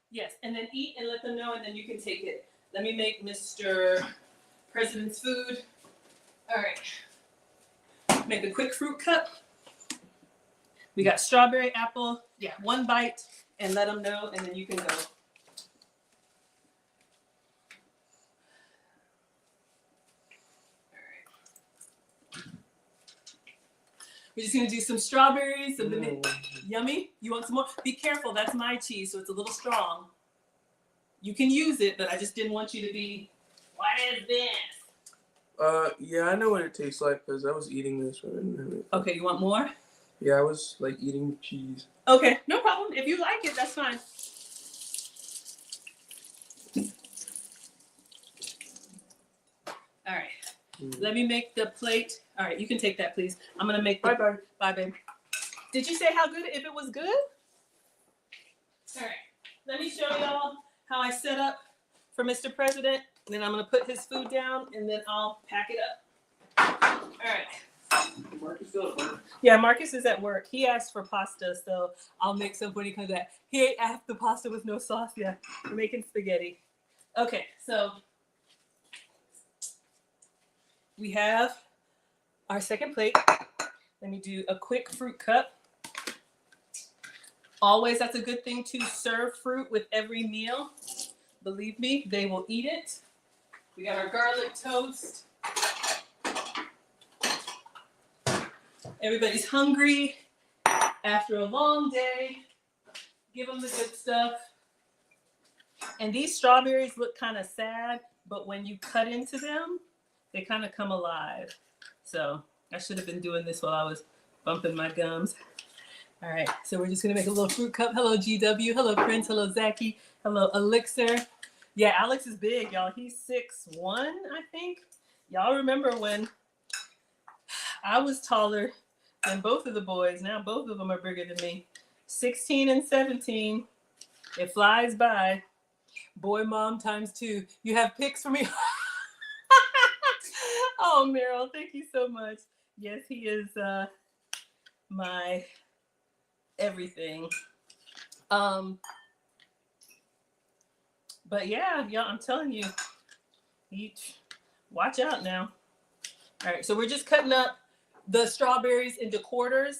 S1: Yes, and then eat and let them know, and then you can take it. Let me make Mr. President's food. All right. Make a quick fruit cup. We got strawberry, apple. Yeah, one bite, and let them know, and then you can go. We're just gonna do some strawberries, some banana. Yummy. You want some more? Be careful, that's my cheese, so it's a little strong. You can use it, but I just didn't want you to be, what is this?
S2: Yeah, I know what it tastes like because I was eating this.
S1: Okay, you want more?
S2: Yeah, I was like eating the cheese.
S1: Okay, no problem. If you like it, that's fine. All right. Let me make the plate. All right, you can take that, please. I'm gonna make the.
S2: Bye.
S1: Bye, babe. Did you say how good? If it was good? All right. Let me show y'all how I set up for Mr. President. And then I'm gonna put his food down, and then I'll pack it up. All right.
S2: Marcus still at work?
S1: Yeah, Marcus is at work. He asked for pasta, so I'll make some when he comes back. He ate half the pasta with no sauce. Yeah, we're making spaghetti. Okay, so we have our second plate. Let me do a quick fruit cup. Always, that's a good thing to serve fruit with every meal. Believe me, they will eat it. We got our garlic toast. Everybody's hungry after a long day. Give them the good stuff. And these strawberries look kind of sad, but when you cut into them, they kind of come alive. So I should have been doing this while I was bumping my gums. All right, so we're just gonna make a little fruit cup. Hello, GW. Hello, Prince. Hello, Zachy. Hello, Elixir. Yeah, Alex is big, y'all. He's 6'1", I think. Y'all remember when I was taller than both of the boys? Now both of them are bigger than me. 16 and 17. It flies by. Boy, mom times 2. You have pics for me? Oh, Meryl, thank you so much. Yes, he is my everything. But yeah, y'all, I'm telling you, watch out now. All right, so we're just cutting up the strawberries into quarters.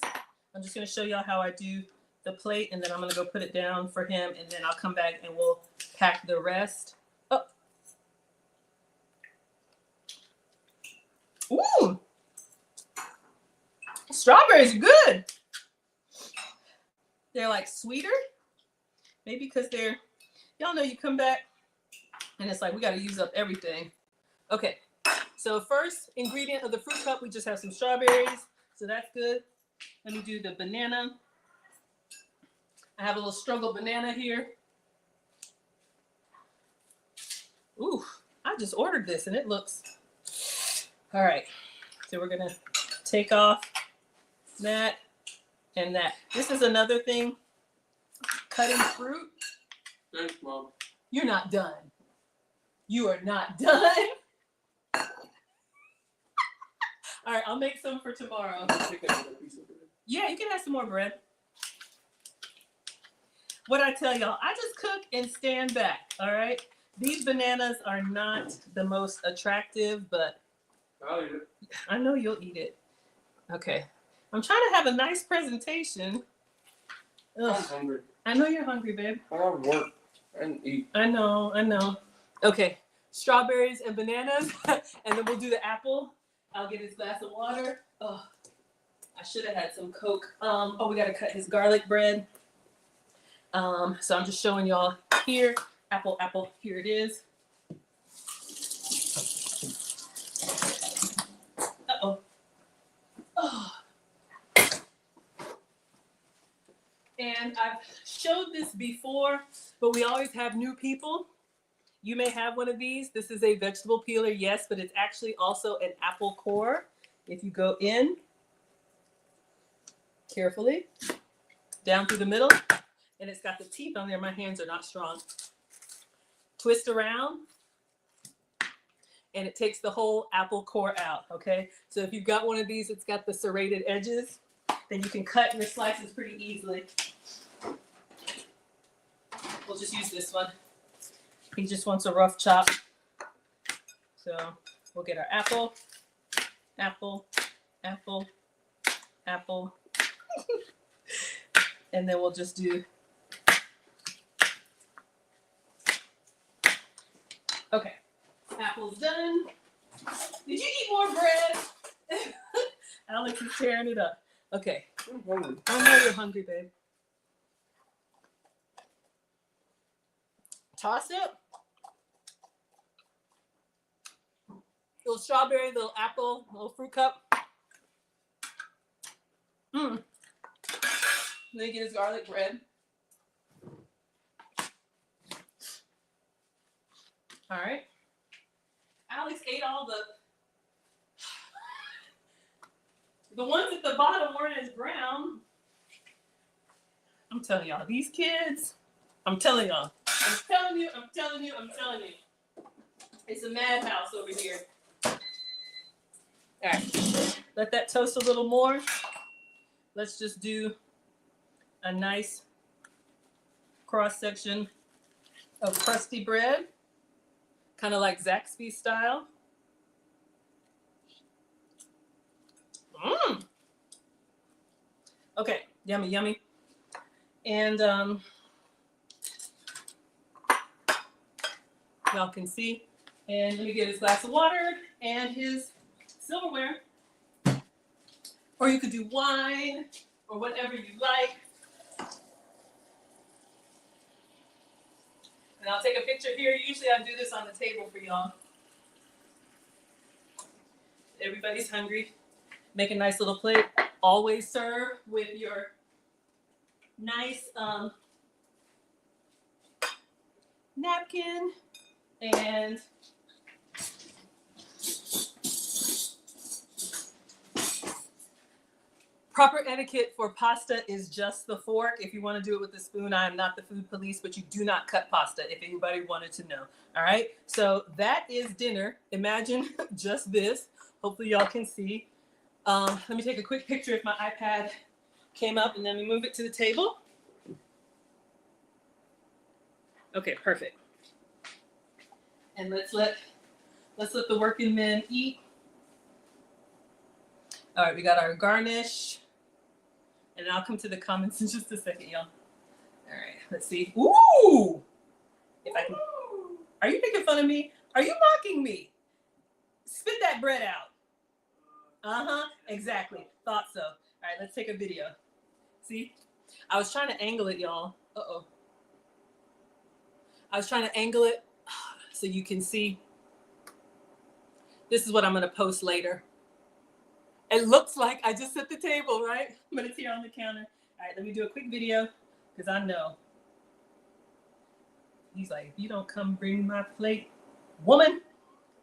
S1: I'm just gonna show y'all how I do the plate, and then I'm gonna go put it down for him, and then I'll come back and we'll pack the rest. Oh. Ooh, strawberries are good. They're like sweeter, maybe because they're, y'all know you come back and it's like, we got to use up everything. Okay, so first ingredient of the fruit cup, we just have some strawberries. So that's good. Let me do the banana. I have a little struggle banana here. Ooh, I just ordered this and it looks, all right. So we're gonna take off that and that. This is another thing, cutting fruit.
S2: Thanks, Mom.
S1: You're not done. You are not done. All right, I'll make some for tomorrow. Yeah, you can have some more bread. What I tell y'all, I just cook and stand back, all right? These bananas are not the most attractive, but
S2: I'll eat it.
S1: I know you'll eat it. Okay. I'm trying to have a nice presentation. Ugh.
S2: I'm hungry.
S1: I know you're hungry, babe.
S2: I have work and eat.
S1: I know. Okay, strawberries and bananas, and then we'll do the apple. I'll get his glass of water. Oh, I should have had some Coke. Oh, we gotta cut his garlic bread. So I'm just showing y'all here. Apple, here it is. Uh-oh. Oh. And I've showed this before, but we always have new people. You may have one of these. This is a vegetable peeler, yes, but it's actually also an apple core. If you go in carefully, down through the middle, and it's got the teeth on there. My hands are not strong. Twist around, and it takes the whole apple core out, okay? So if you've got one of these, it's got the serrated edges, then you can cut your slices pretty easily. We'll just use this one. He just wants a rough chop. So we'll get our apple, apple, apple, apple. And then we'll just do, okay, apple's done. Did you eat more bread? Alex is tearing it up. Okay. I know you're hungry, babe. Toss it. Little strawberry, little apple, little fruit cup. Then he get his garlic bread. All right. Alex ate all the ones at the bottom weren't as brown. I'm telling y'all, these kids, I'm telling y'all. I'm telling you. It's a madhouse over here. All right. Let that toast a little more. Let's just do a nice cross section of crusty bread, kind of like Zaxby style. Okay, yummy, yummy. And y'all can see. And let me get his glass of water and his silverware. Or you could do wine or whatever you like. And I'll take a picture here. Usually I do this on the table for y'all. Everybody's hungry. Make a nice little plate. Always serve with your nice napkin and proper etiquette for pasta is just the fork. If you want to do it with a spoon, I am not the food police, but you do not cut pasta, if anybody wanted to know. All right, so that is dinner. Imagine just this. Hopefully y'all can see. Let me take a quick picture if my iPad came up, and then we move it to the table. Okay, perfect. And let's let the working men eat. All right, we got our garnish. And I'll come to the comments in just a second, y'all. All right, let's see. Ooh! If I can. Are you making fun of me? Are you mocking me? Spit that bread out. Exactly. Thought so. All right, let's take a video. See? I was trying to angle it, y'all. I was trying to angle it so you can see. This is what I'm going to post later. It looks like I just set the table, right? But it's here on the counter. All right, let me do a quick video because I know. He's like, if you don't come bring my plate, woman,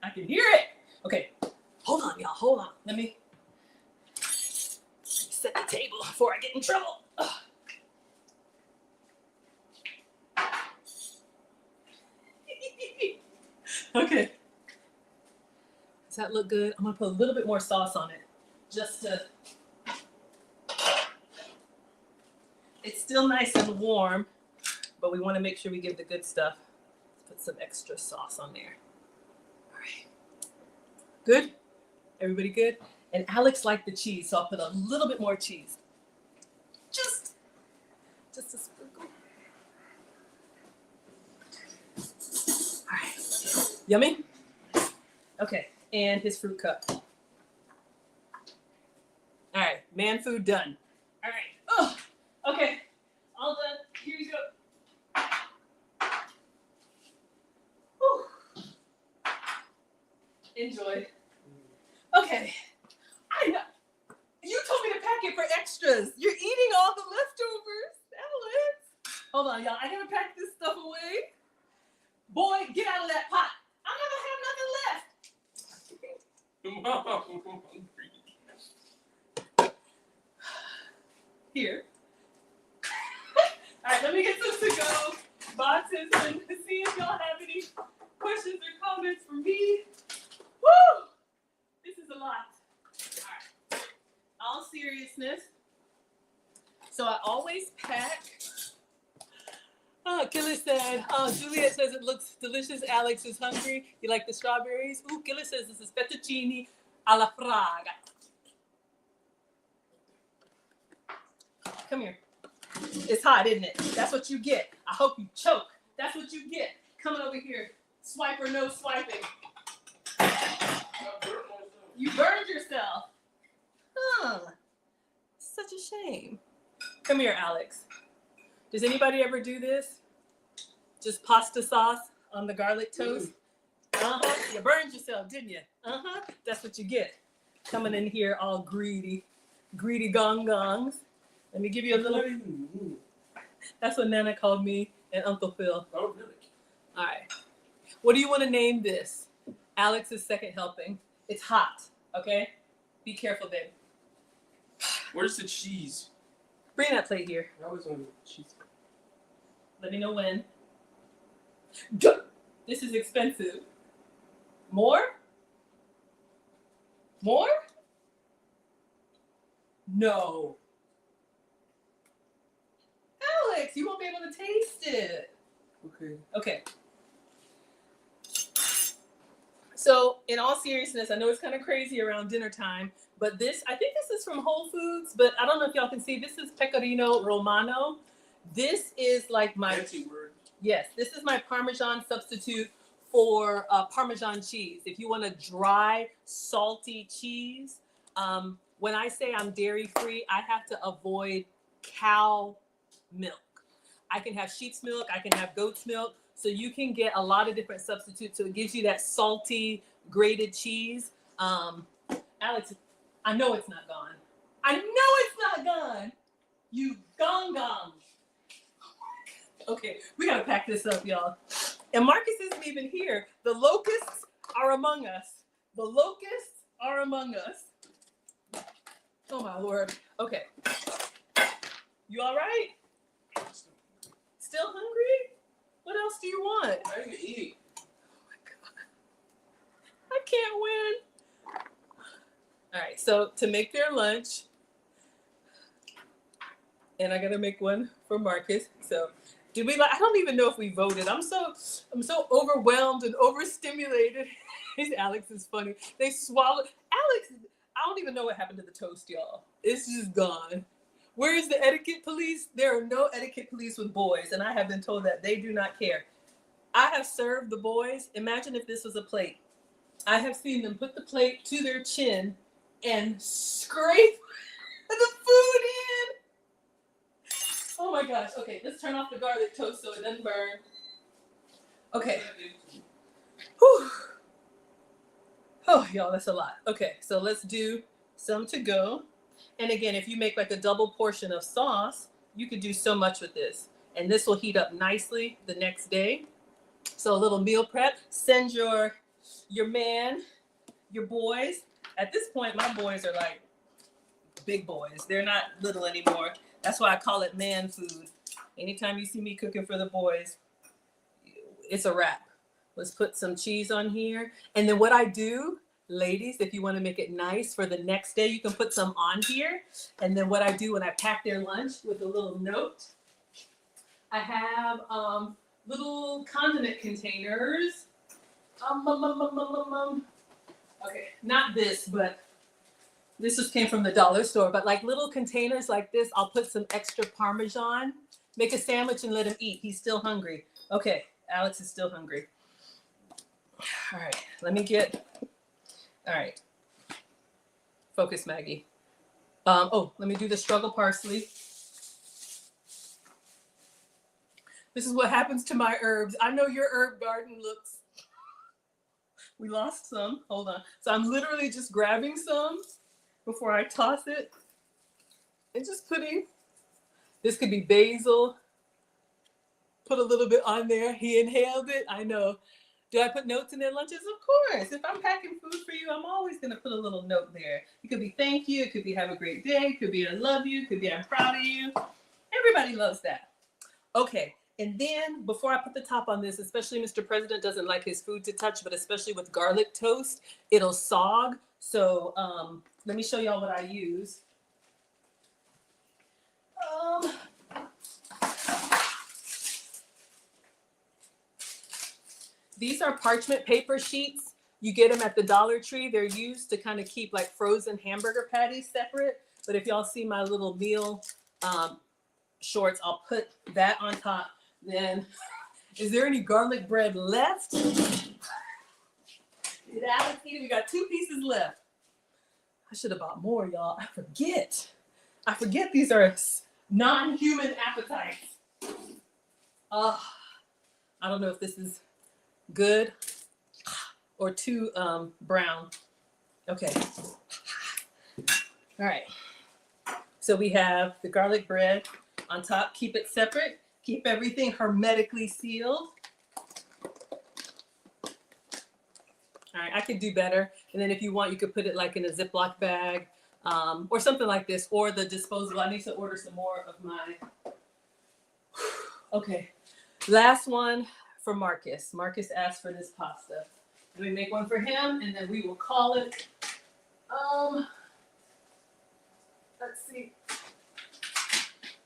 S1: I can hear it. Okay, hold on, y'all. Hold on. Let me set the table before I get in trouble. Okay. Does that look good? I'm going to put a little bit more sauce on it. Just to, it's still nice and warm, but we want to make sure we give the good stuff. Let's put some extra sauce on there. All right. Good? Everybody good? And Alex liked the cheese, so I'll put a little bit more cheese. Just a sprinkle. All right. Yummy? Okay, and his fruit cup. All right, man food done. All right. Oh, okay. All done. Here you go. Whew. Enjoy. Okay. I know. You told me to pack it for extras. You're eating all the leftovers, Alex. Hold on, y'all. I gotta pack this stuff away. Boy, get out of that pot. I'm not gonna have nothing left.
S2: Mom.
S1: Here. All right, let me get some to-go boxes and see if y'all have any questions or comments for me. Woo! This is a lot. All right. All seriousness. So I always pack. Oh, Killer said, Juliet says it looks delicious. Alex is hungry. You like the strawberries? Ooh, Killer says this is fettuccine alla Praga. Come here. It's hot, isn't it? That's what you get. I hope you choke. That's what you get. Coming over here. Swipe or no swiping. You burned yourself. Huh. Such a shame. Come here, Alex. Does anybody ever do this? Just pasta sauce on the garlic toast? Uh-huh. You burned yourself, didn't you? Uh-huh. That's what you get. Coming in here all greedy. Greedy gong-gongs. Let me give you a little... That's what Nana called me and Uncle Phil.
S2: Oh, really?
S1: All right. What do you want to name this? Alex's second helping. It's hot, okay? Be careful, babe.
S2: Where's the cheese?
S1: Bring that plate here.
S2: I always want cheese.
S1: Let me know when. This is expensive. More? More? No. Alex, you won't be able to taste it.
S2: Okay.
S1: Okay. So, in all seriousness, I know it's kind of crazy around dinner time, but this, I think this is from Whole Foods, but I don't know if y'all can see, this is Pecorino Romano. This is like my,
S2: Fancy word.
S1: yes, this is my Parmesan substitute for Parmesan cheese. If you want a dry, salty cheese, when I say I'm dairy-free, I have to avoid cow milk. I can have sheep's milk, I can have goat's milk, so you can get a lot of different substitutes. So it gives you that salty, grated cheese. Alex, I know it's not gone. I know it's not gone. You gong. Okay, we gotta pack this up, y'all. And Marcus isn't even here. The locusts are among us. The locusts are among us. Oh my Lord. Okay. You all right? Still hungry? What else do you want?
S2: I didn't eat.
S1: Oh my God. I can't win. All right, so to make their lunch, and I gotta make one for Marcus. So did we, I don't even know if we voted. I'm so overwhelmed and overstimulated. Alex is funny. They swallowed. Alex, I don't even know what happened to the toast, y'all. It's just gone. Where is the etiquette police? There are no etiquette police with boys, and I have been told that they do not care. I have served the boys. Imagine if this was a plate. I have seen them put the plate to their chin and scrape the food in. Oh my gosh. Okay, let's turn off the garlic toast so it doesn't burn. Okay. Whew. Oh, y'all, that's a lot. Okay, so let's do some to go. And again, if you make like a double portion of sauce, you could do so much with this. And this will heat up nicely the next day. So a little meal prep. Send your man, your boys. At this point, my boys are like big boys. They're not little anymore. That's why I call it man food. Anytime you see me cooking for the boys, it's a wrap. Let's put some cheese on here. And then what I do, ladies, if you want to make it nice for the next day, you can put some on here. And then what I do when I pack their lunch with a little note, I have little condiment containers. Okay, not this, but this just came from the dollar store. But like little containers like this, I'll put some extra Parmesan, make a sandwich and let him eat. He's still hungry. Okay, Alex is still hungry. All right, let me get... All right. Focus, Maggie. Let me do the struggle parsley. This is what happens to my herbs. I know your herb garden looks... We lost some. Hold on. So I'm literally just grabbing some before I toss it. And just putting... This could be basil. put a little bit on there. He inhaled it. I know. Do I put notes in their lunches? Of course. If I'm packing food for you, I'm always going to put a little note there. It could be thank you. It could be have a great day. It could be I love you. It could be I'm proud of you. Everybody loves that. Okay. And then before I put the top on this, especially Mr. President doesn't like his food to touch, but especially with garlic toast, it'll sog. So let me show y'all what I use. These are parchment paper sheets. You get them at the Dollar Tree. They're used to kind of keep like frozen hamburger patties separate. But if y'all see my little meal shorts, I'll put that on top. Then, is there any garlic bread left? Did Alex eat it? We got 2 pieces left. I should have bought more, y'all. I forget these are non-human appetites. I don't know if this is good or too brown. Okay. All right. So we have the garlic bread on top. Keep it separate. Keep everything hermetically sealed. All right, I could do better. And then if you want, you could put it like in a Ziploc bag or something like this, or the disposable. I need to order some more of my. Okay, last one for Marcus. Marcus asked for this pasta. Let me make one for him, and then we will call it. Let's see.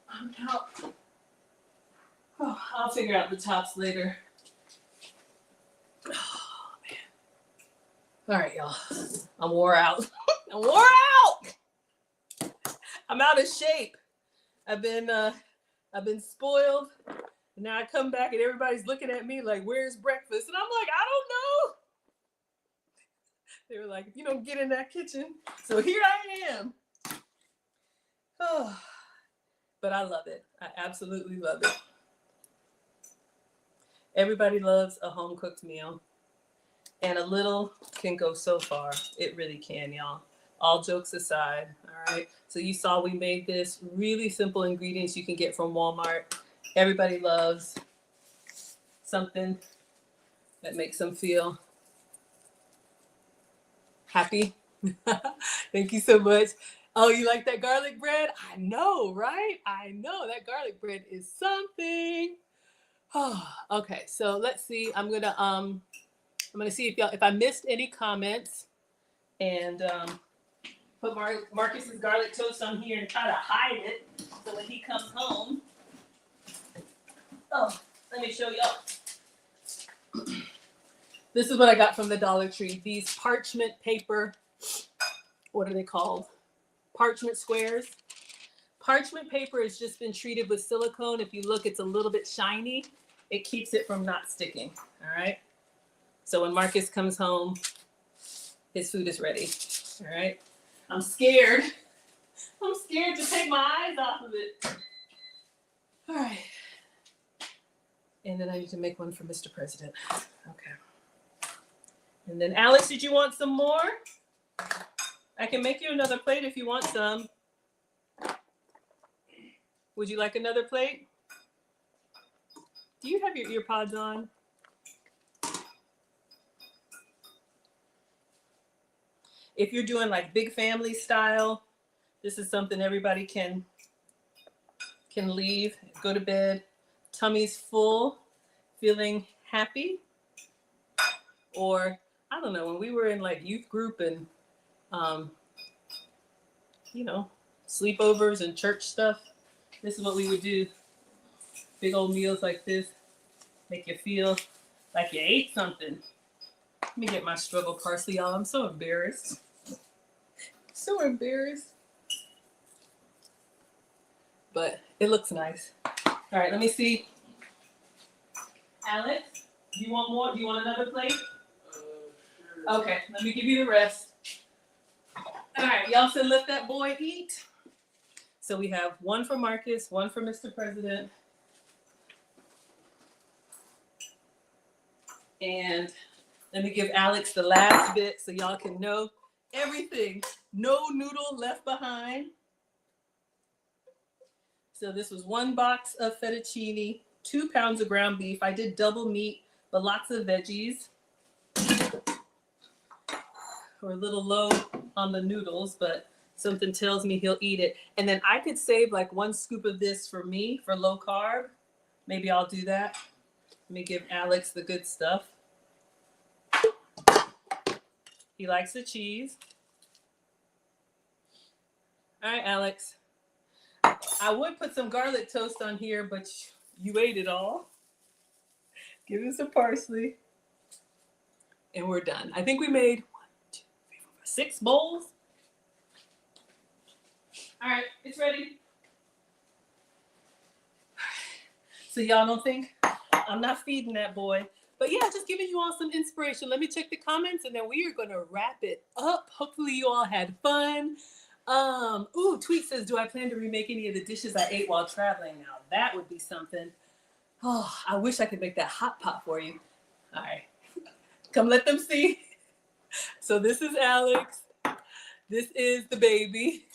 S1: I'm out. Oh, I'll figure out the tops later. Oh, man. All right, y'all. I'm wore out. I'm wore out. I'm out of shape. I've been spoiled. And now I come back and everybody's looking at me like, where's breakfast? And I'm like, I don't know. They were like, if you don't get in that kitchen. So here I am. Oh, but I love it. I absolutely love it. Everybody loves a home cooked meal. And a little can go so far. It really can, y'all. All jokes aside, all right? So you saw we made this really simple ingredients you can get from Walmart. Everybody loves something that makes them feel happy. Thank you so much. Oh, you like that garlic bread? I know, right? I know that garlic bread is something. Oh, okay, so let's see. I'm gonna see if I missed any comments and put Marcus's garlic toast on here and try to hide it so when he comes home. Oh, let me show y'all. This is what I got from the Dollar Tree. These parchment paper, what are they called? Parchment squares. Parchment paper has just been treated with silicone. If you look, it's a little bit shiny. It keeps it from not sticking, all right? So when Marcus comes home, his food is ready, all right? I'm scared. I'm scared to take my eyes off of it. All right. And then I need to make one for Mr. President. Okay. And then Alex, did you want some more? I can make you another plate if you want some. Would you like another plate? Do you have your ear pods on? If you're doing like big family style, this is something everybody can leave, go to bed, tummy's full, feeling happy. Or I don't know, when we were in like youth group and sleepovers and church stuff, this is what we would do. Big old meals like this make you feel like you ate something. Let me get my struggle parsley, y'all. I'm so embarrassed. So embarrassed. But it looks nice. All right, let me see. Alex, do you want more? Do you want another plate?
S2: Sure.
S1: Okay, let me give you the rest. All right, y'all said let that boy eat. So we have one for Marcus, one for Mr. President. And let me give Alex the last bit so y'all can know everything. No noodle left behind. So this was one box of fettuccine, 2 pounds of ground beef. I did double meat, but lots of veggies. We're a little low on the noodles, but something tells me he'll eat it. And then I could save like 1 scoop of this for me for low carb. Maybe I'll do that. Let me give Alex the good stuff. He likes the cheese. All right, Alex. I would put some garlic toast on here, but you ate it all. Give him some parsley. And we're done. I think we made 1, 2, 3, 4, 5, 6 bowls. All right, it's ready. So y'all don't think I'm not feeding that boy. But yeah, just giving you all some inspiration. Let me check the comments and then we are going to wrap it up. Hopefully you all had fun. Tweet says, do I plan to remake any of the dishes I ate while traveling? Now that would be something. Oh, I wish I could make that hot pot for you. All right, come let them see. So this is Alex. This is the baby.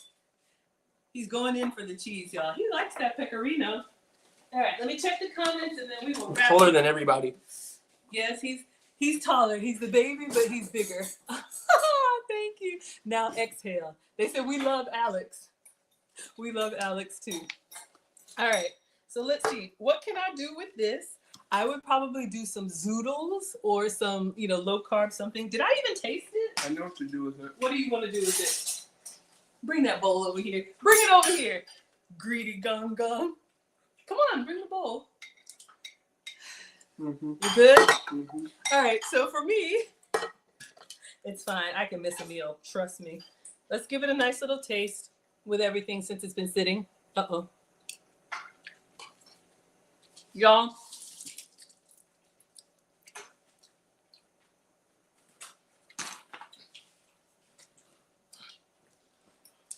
S1: He's going in for the cheese, y'all. He likes that pecorino. All right, let me check the comments and then we will wrap.
S2: Taller than everybody.
S1: Yes, he's taller. He's the baby, but he's bigger. Thank you. Now exhale. They said we love Alex. We love Alex too. All right, so let's see. What can I do with this? I would probably do some zoodles or some, low carb something. Did I even taste it?
S2: I know what to do with it.
S1: What do you want to do with it? Bring that bowl over here. Bring it over here. Greedy gum. Come on, bring the bowl.
S2: Mm-hmm.
S1: You good?
S2: Mm-hmm.
S1: All right, so for me, it's fine. I can miss a meal. Trust me. Let's give it a nice little taste with everything since it's been sitting. Uh-oh. Y'all.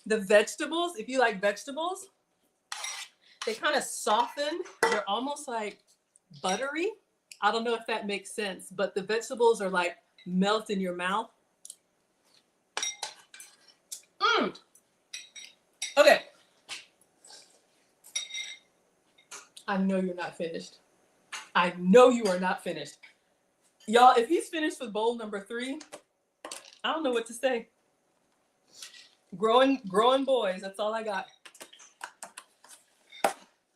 S1: The vegetables, if you like vegetables, they kind of soften. They're almost like buttery. I don't know if that makes sense, but the vegetables are like melt in your mouth. Okay. I know you're not finished. I know you are not finished. Y'all, if he's finished with bowl number 3, I don't know what to say. Growing boys, that's all I got.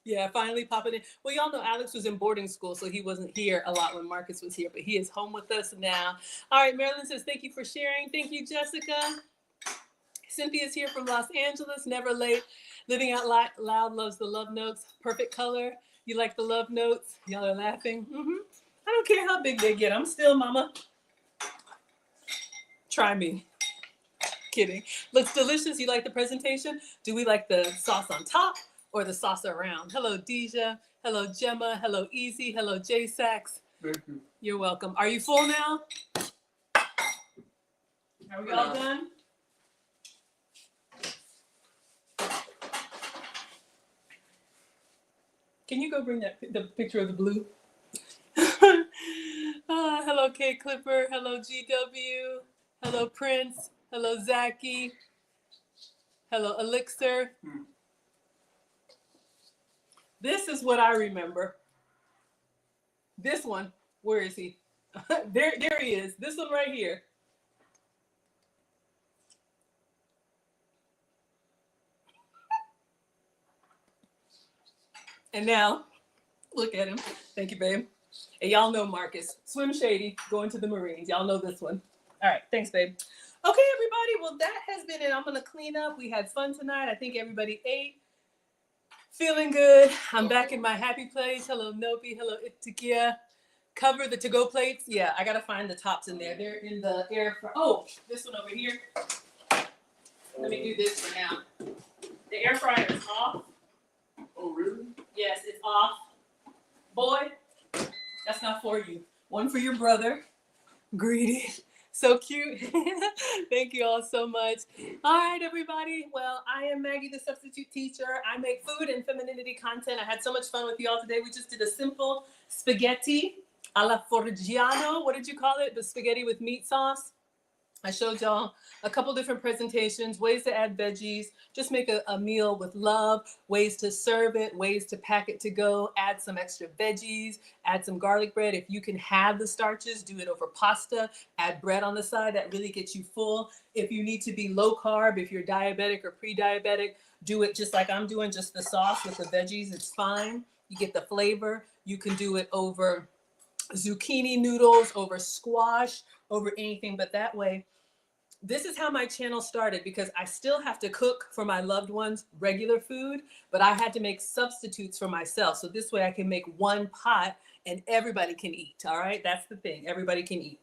S1: Yeah, finally popping in. Well, y'all know Alex was in boarding school, so he wasn't here a lot when Marcus was here, but he is home with us now. All right, Marilyn says, thank you for sharing. Thank you, Jessica. Cynthia's here from Los Angeles, never late. Living Out Loud loves the love notes. Perfect color. You like the love notes? Y'all are laughing. I don't care how big they get. I'm still mama. Try me. Kidding. Looks delicious. You like the presentation? Do we like the sauce on top or the sauce around? Hello, Deja. Hello, Gemma. Hello, Easy. Hello, J Sax.
S2: Thank you.
S1: You're welcome. Are you full now? Are we all done? Can you go bring the picture of the blue? Hello, K Clipper. Hello, GW. Hello, Prince. Hello, Zachy. Hello, Elixir. This is what I remember. This one. Where is he? There he is. This one right here. And now, look at him. Thank you, babe. And y'all know Marcus. Swim Shady, going to the Marines. Y'all know this one. All right, thanks, babe. Okay, everybody. Well, that has been it. I'm going to clean up. We had fun tonight. I think everybody ate. Feeling good. I'm back in my happy place. Hello, Nopi. Hello, Itikia. Cover the to-go plates. Yeah, I got to find the tops in there. They're in the air fryer. Oh, this one over here. Let me do this for now. The air fryer is off.
S2: Oh, really?
S1: Yes, it's off. Boy, that's not for you. One for your brother. Greedy. So cute. Thank you all so much. All right, everybody. Well, I am Maggie, the substitute teacher. I make food and femininity content. I had so much fun with you all today. We just did a simple spaghetti alla Forgiano. What did you call it? The spaghetti with meat sauce. I showed y'all a couple different presentations, ways to add veggies, just make a meal with love, ways to serve it, ways to pack it to go, add some extra veggies, add some garlic bread. If you can have the starches, do it over pasta, add bread on the side. That really gets you full. If you need to be low carb, if you're diabetic or pre-diabetic, do it just like I'm doing, just the sauce with the veggies. It's fine. You get the flavor. You can do it over zucchini noodles, over squash, over anything, but that way, this is how my channel started because I still have to cook for my loved ones regular food, but I had to make substitutes for myself. So this way I can make one pot and everybody can eat. All right, that's the thing. Everybody can eat.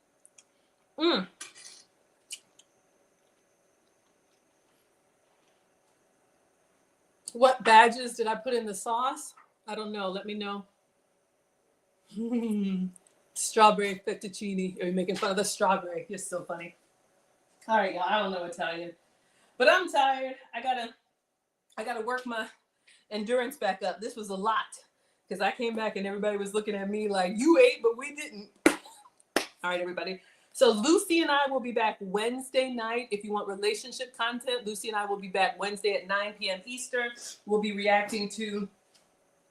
S1: What badges did I put in the sauce? I don't know. Let me know. Strawberry fettuccine. Are you making fun of the strawberry? You're so funny. All right, y'all. I don't know Italian, but I'm tired. I gotta work my endurance back up. This was a lot because I came back and everybody was looking at me like, you ate, but we didn't. All right, everybody. So Lucy and I will be back Wednesday night. If you want relationship content, Lucy and I will be back Wednesday at 9 p.m. Eastern. We'll be reacting to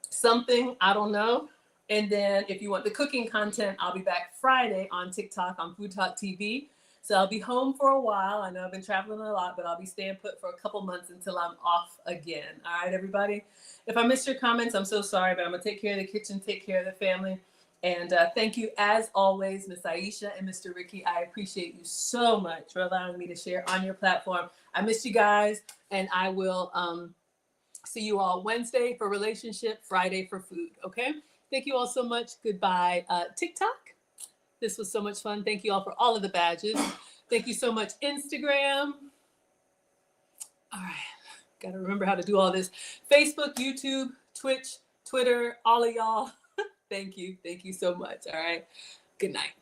S1: something, I don't know. And then if you want the cooking content, I'll be back Friday on TikTok on Food Talk TV. So I'll be home for a while. I know I've been traveling a lot, but I'll be staying put for a couple months until I'm off again. All right, everybody. If I missed your comments, I'm so sorry, but I'm going to take care of the kitchen, take care of the family. And thank you, as always, Miss Aisha and Mr. Ricky. I appreciate you so much for allowing me to share on your platform. I miss you guys, and I will see you all Wednesday for relationship, Friday for food. Okay? Thank you all so much. Goodbye, TikTok. This was so much fun. Thank you all for all of the badges. Thank you so much, Instagram. All right. Got to remember how to do all this. Facebook, YouTube, Twitch, Twitter, all of y'all. Thank you. Thank you so much. All right. Good night.